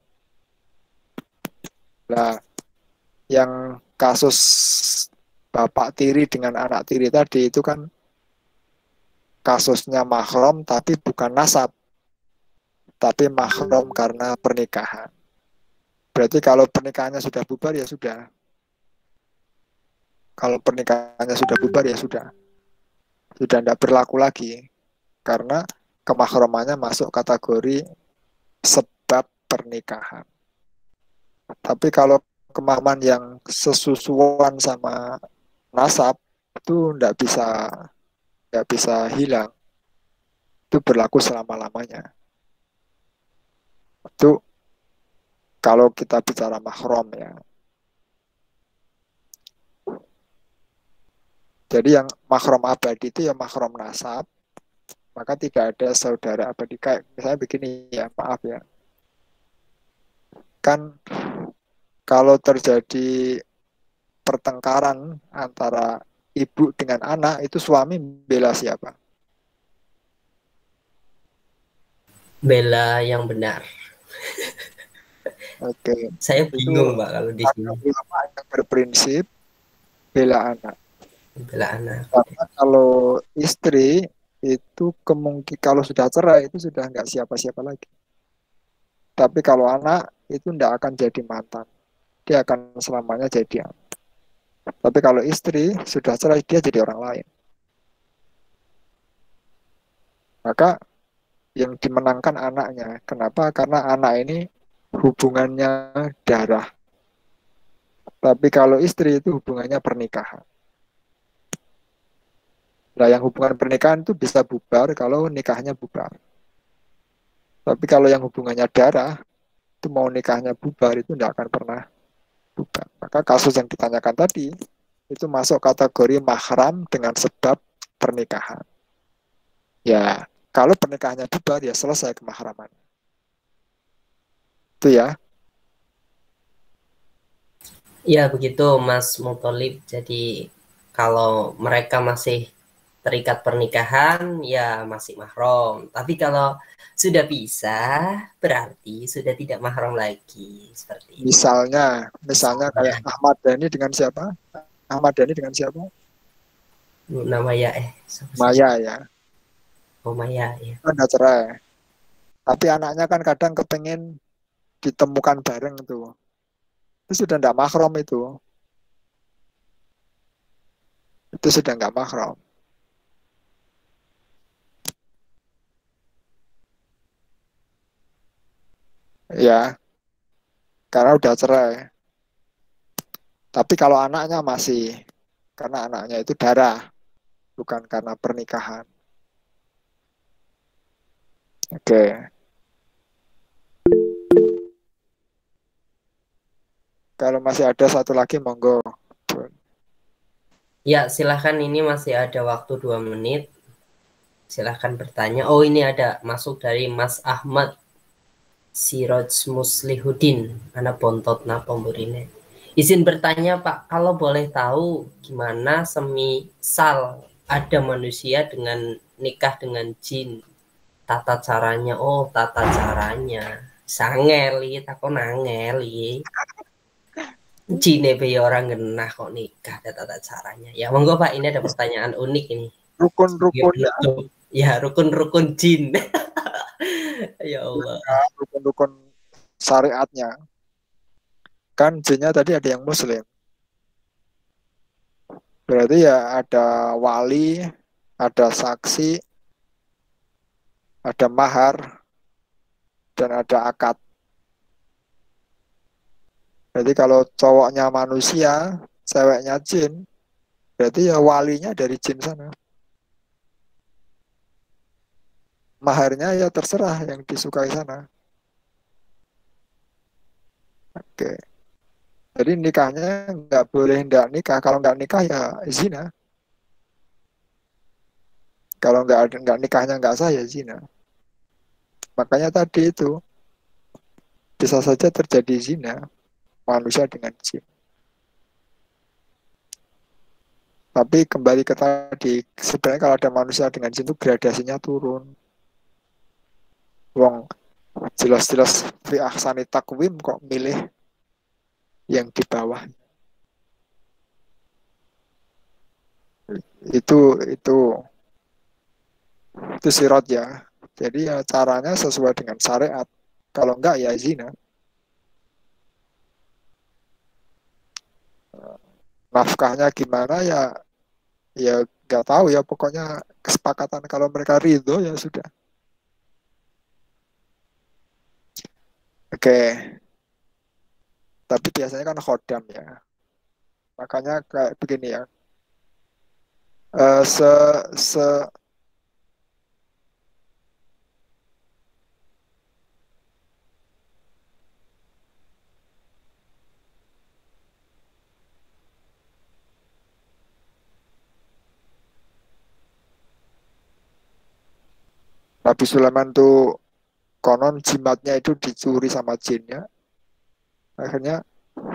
Nah, yang kasus bapak tiri dengan anak tiri tadi itu kan kasusnya mahram tapi bukan nasab, tapi mahram karena pernikahan. Berarti kalau pernikahannya sudah bubar ya sudah. Kalau pernikahannya sudah bubar ya sudah tidak berlaku lagi karena kemahramannya masuk kategori sebab pernikahan. Tapi kalau kemahraman yang sesusuan sama nasab itu tidak bisa hilang. itu berlaku selama-lamanya. Itu kalau kita bicara mahram ya. Jadi yang mahram abadi itu ya mahram nasab, maka tidak ada saudara abadi. Kayak misalnya begini ya, maaf ya. Kan kalau terjadi pertengkaran antara ibu dengan anak, itu suami bela siapa? Bela yang benar. Oke, Saya itu bingung, Pak, kalau di ada sini. ulama yang berprinsip bela anak. Bela anak. Karena kalau istri itu kemungkinan kalau sudah cerai itu sudah nggak siapa-siapa lagi. Tapi kalau anak itu tidak akan jadi mantan, dia akan selamanya jadi anak. Tapi kalau istri sudah cerai dia jadi orang lain. Maka yang dimenangkan anaknya. Kenapa? Karena anak ini hubungannya darah. Tapi kalau istri itu hubungannya pernikahan. Nah, yang hubungan pernikahan itu bisa bubar kalau nikahnya bubar. Tapi kalau yang hubungannya darah, itu mau nikahnya bubar itu tidak akan pernah bubar. Maka kasus yang ditanyakan tadi, itu masuk kategori mahram dengan sebab pernikahan. Ya, kalau pernikahannya bubar, ya selesai kemahraman. Itu ya. Ya, begitu Mas Mutolib. Jadi kalau mereka masih terikat pernikahan, ya masih mahram. Tapi kalau sudah pisah, berarti sudah tidak mahram lagi. Seperti itu. Misalnya kayak Misalnya, Ahmad Dhani dengan siapa? Ahmad Dhani dengan siapa? nama ya, siapa sih? Maya ya. Oh, Maya, ya. Kan udah cerai. Tapi anaknya kan kadang kepengen ditemukan bareng tuh. Itu sudah tidak mahram itu. Itu sudah nggak mahram. Ya, karena udah cerai. Tapi kalau anaknya masih, karena anaknya itu darah, bukan karena pernikahan. Oke, kalau masih ada satu lagi, monggo. Ya, silahkan, ini masih ada waktu 2 menit. Silahkan bertanya. Oh, ini ada masuk dari Mas Ahmad Siroj Muslihuddin. Anak bontot na pemburine. Izin bertanya, Pak, kalau boleh tahu gimana semisal ada manusia dengan nikah dengan jin, tata caranya? Oh, tata caranya. Sangeli, aku nangeli. Jine be orang genah kok nikah, ada tata caranya. Ya, monggo Pak, ini ada pertanyaan unik ini. Rukun-rukunnya, Ya, rukun-rukun jin. Ya Allah. rukun-rukun syariatnya. Kan jinnya tadi ada yang muslim. Berarti ya ada wali, ada saksi, ada mahar, dan ada akad. Jadi kalau cowoknya manusia, ceweknya jin, berarti ya walinya dari jin sana. Maharnya ya terserah yang disukai sana. Oke. Jadi nikahnya nggak boleh nggak nikah. Kalau nggak nikah ya zina. Kalau nggak nikahnya nggak sah ya zina. Makanya tadi itu bisa saja terjadi zina manusia dengan jin. Tapi kembali ke tadi, sebenarnya kalau ada manusia dengan jin itu gradasinya turun. Wong jelas-jelas fi ahsani takwim kok milih yang di bawah. Itu itu itu sirot ya. Jadi ya caranya sesuai dengan syariat. Kalau enggak ya zina. Nafkahnya gimana ya ya nggak tahu ya, pokoknya kesepakatan kalau mereka ridho ya sudah. Oke, tapi biasanya kan khodam ya. Makanya kayak begini ya. Eh, se se Nabi Sulaiman tuh konon jimatnya itu dicuri sama jinnya. Akhirnya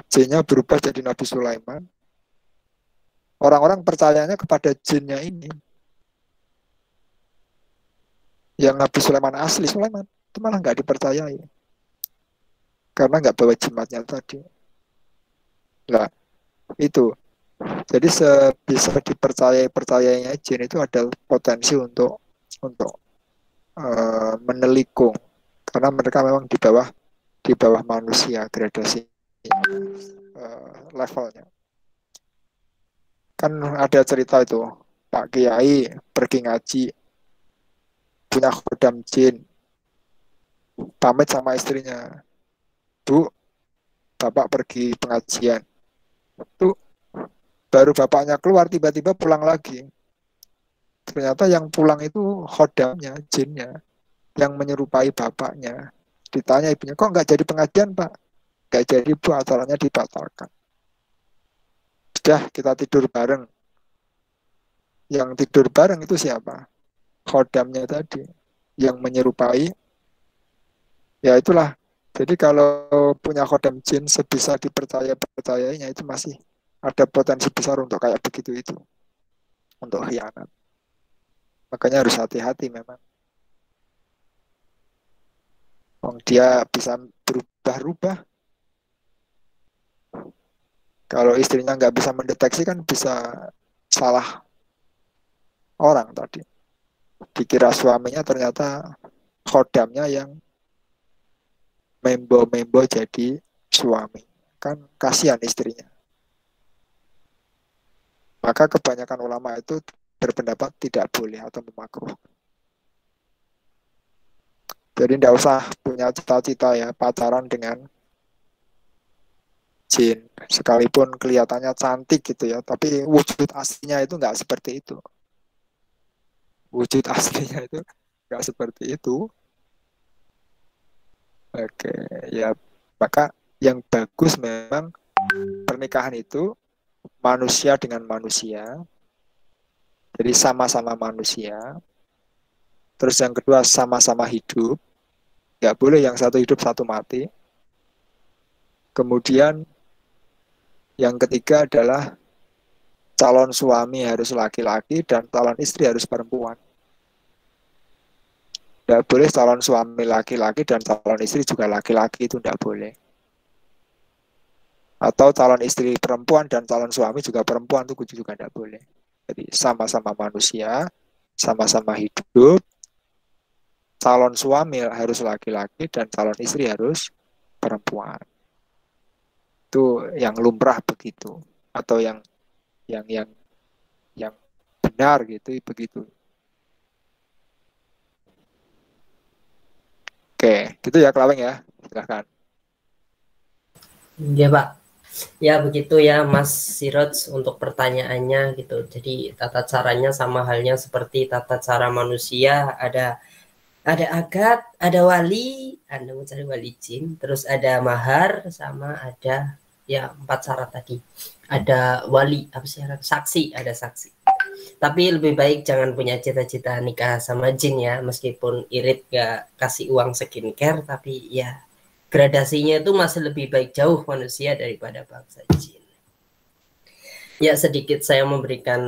jinnya berubah jadi Nabi Sulaiman. Orang-orang percayanya kepada jinnya ini. Yang Nabi Sulaiman asli Sulaiman itu malah nggak dipercayai karena nggak bawa jimatnya tadi. Lah itu. Jadi sebisa percayanya jin itu ada potensi untuk menelikung karena mereka memang di bawah manusia gradasi levelnya. Kan ada cerita itu Pak Kiai pergi ngaji punya khodam jin, pamit sama istrinya, Bu, Bapak pergi pengajian. Tuh baru bapaknya keluar tiba-tiba pulang lagi. Ternyata yang pulang itu khodamnya, jinnya, yang menyerupai bapaknya. Ditanya ibunya, kok nggak jadi pengajian Pak? Nggak jadi Bu, acaranya dibatalkan. Sudah kita tidur bareng. Yang tidur bareng itu siapa? Khodamnya tadi, yang menyerupai. Ya itulah. Jadi kalau punya khodam jin sebisa dipercayainya itu masih ada potensi besar untuk kayak begitu itu. Untuk khianat. Makanya harus hati-hati memang. Dia bisa berubah-ubah. Kalau istrinya nggak bisa mendeteksi kan bisa salah orang tadi. Dikira suaminya ternyata khodamnya yang membo-membo jadi suami. Kan kasihan istrinya. Maka kebanyakan ulama itu berpendapat tidak boleh atau memakruh. Jadi tidak usah punya cita-cita ya pacaran dengan jin. Sekalipun kelihatannya cantik gitu ya, tapi wujud aslinya itu nggak seperti itu. Wujud aslinya itu nggak seperti itu. Oke, ya maka yang bagus memang pernikahan itu manusia dengan manusia. Jadi sama-sama manusia. Terus yang kedua sama-sama hidup. Nggak boleh yang satu hidup satu mati. Kemudian yang ketiga adalah calon suami harus laki-laki dan calon istri harus perempuan. Tidak boleh calon suami laki-laki dan calon istri juga laki-laki, itu tidak boleh. Atau calon istri perempuan dan calon suami juga perempuan, itu juga tidak boleh. Jadi sama-sama manusia, sama-sama hidup, calon suami harus laki-laki dan calon istri harus perempuan. Itu yang lumrah begitu, atau yang benar gitu begitu. Oke, gitu ya Kelaweng ya. Silahkan. Ya Pak. Ya begitu ya Mas Siroj untuk pertanyaannya gitu. Jadi tata caranya sama halnya seperti tata cara manusia, ada akad, ada wali, Anda mencari wali jin, terus ada mahar, sama ada ya 4 syarat tadi. Ada wali, apa syarat? Saksi, ada saksi. Tapi lebih baik jangan punya cita-cita nikah sama jin ya, meskipun irit gak kasih uang skincare, tapi ya gradasinya itu masih lebih baik jauh manusia daripada bangsa jin. Ya sedikit saya memberikan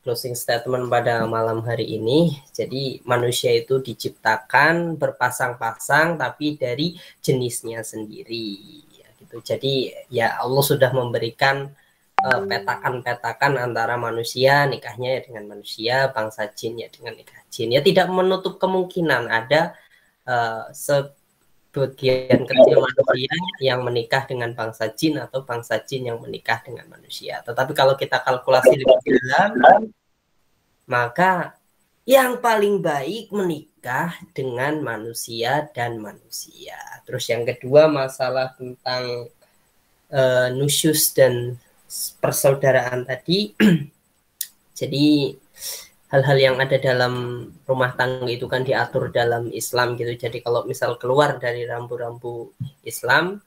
closing statement pada malam hari ini. Jadi manusia itu diciptakan berpasang-pasang tapi dari jenisnya sendiri. Ya, gitu. Jadi ya Allah sudah memberikan petakan-petakan antara manusia, nikahnya ya dengan manusia, bangsa jin ya dengan nikah jin. Ya tidak menutup kemungkinan ada sebagian kecil manusia yang menikah dengan bangsa jin atau bangsa jin yang menikah dengan manusia. Tetapi kalau kita kalkulasi lebih dalam, maka yang paling baik menikah dengan manusia dan manusia. Terus yang kedua masalah tentang nusyus dan persaudaraan tadi. Jadi hal-hal yang ada dalam rumah tangga itu kan diatur dalam Islam gitu. Jadi kalau misal keluar dari rambu-rambu Islam,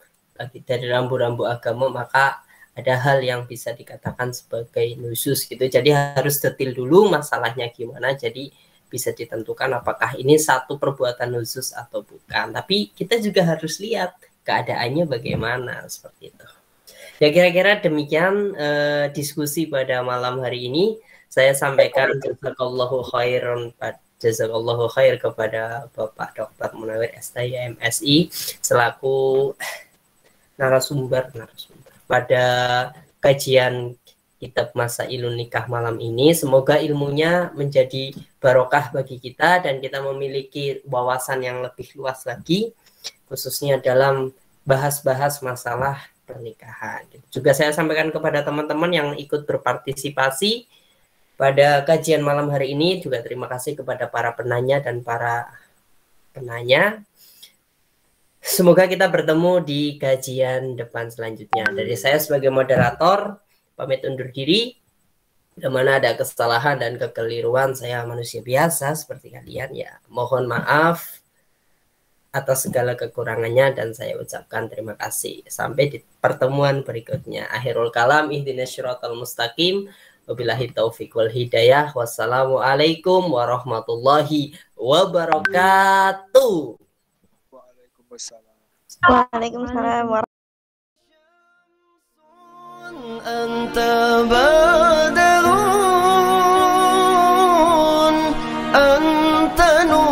dari rambu-rambu agama, maka ada hal yang bisa dikatakan sebagai nusyus gitu. Jadi harus detail dulu masalahnya gimana. Jadi bisa ditentukan apakah ini satu perbuatan khusus atau bukan. Tapi kita juga harus lihat keadaannya bagaimana, seperti itu. Ya kira-kira demikian diskusi pada malam hari ini. Saya sampaikan jazakallahu khairan, jazakallahu khair kepada Bapak Dr. Munawir STI MSI selaku narasumber pada kajian kitab Masailun Nikah malam ini. Semoga ilmunya menjadi barokah bagi kita dan kita memiliki wawasan yang lebih luas lagi, khususnya dalam bahas-bahas masalah pernikahan. Juga saya sampaikan kepada teman-teman yang ikut berpartisipasi pada kajian malam hari ini, juga terima kasih kepada para penanya dan para penanya. Semoga kita bertemu di kajian depan selanjutnya. Dari saya sebagai moderator, pamit undur diri. Bila mana ada kesalahan dan kekeliruan, saya manusia biasa seperti kalian ya. Mohon maaf atas segala kekurangannya dan saya ucapkan terima kasih. Sampai di pertemuan berikutnya. Akhirul kalam, ihdinas syiratal mustaqim. Wabillahi taufiq wal hidayah. Wassalamualaikum warahmatullahi wabarakatuh. Waalaikumsalam. Waalaikumsalam. أنت بدر أنت نور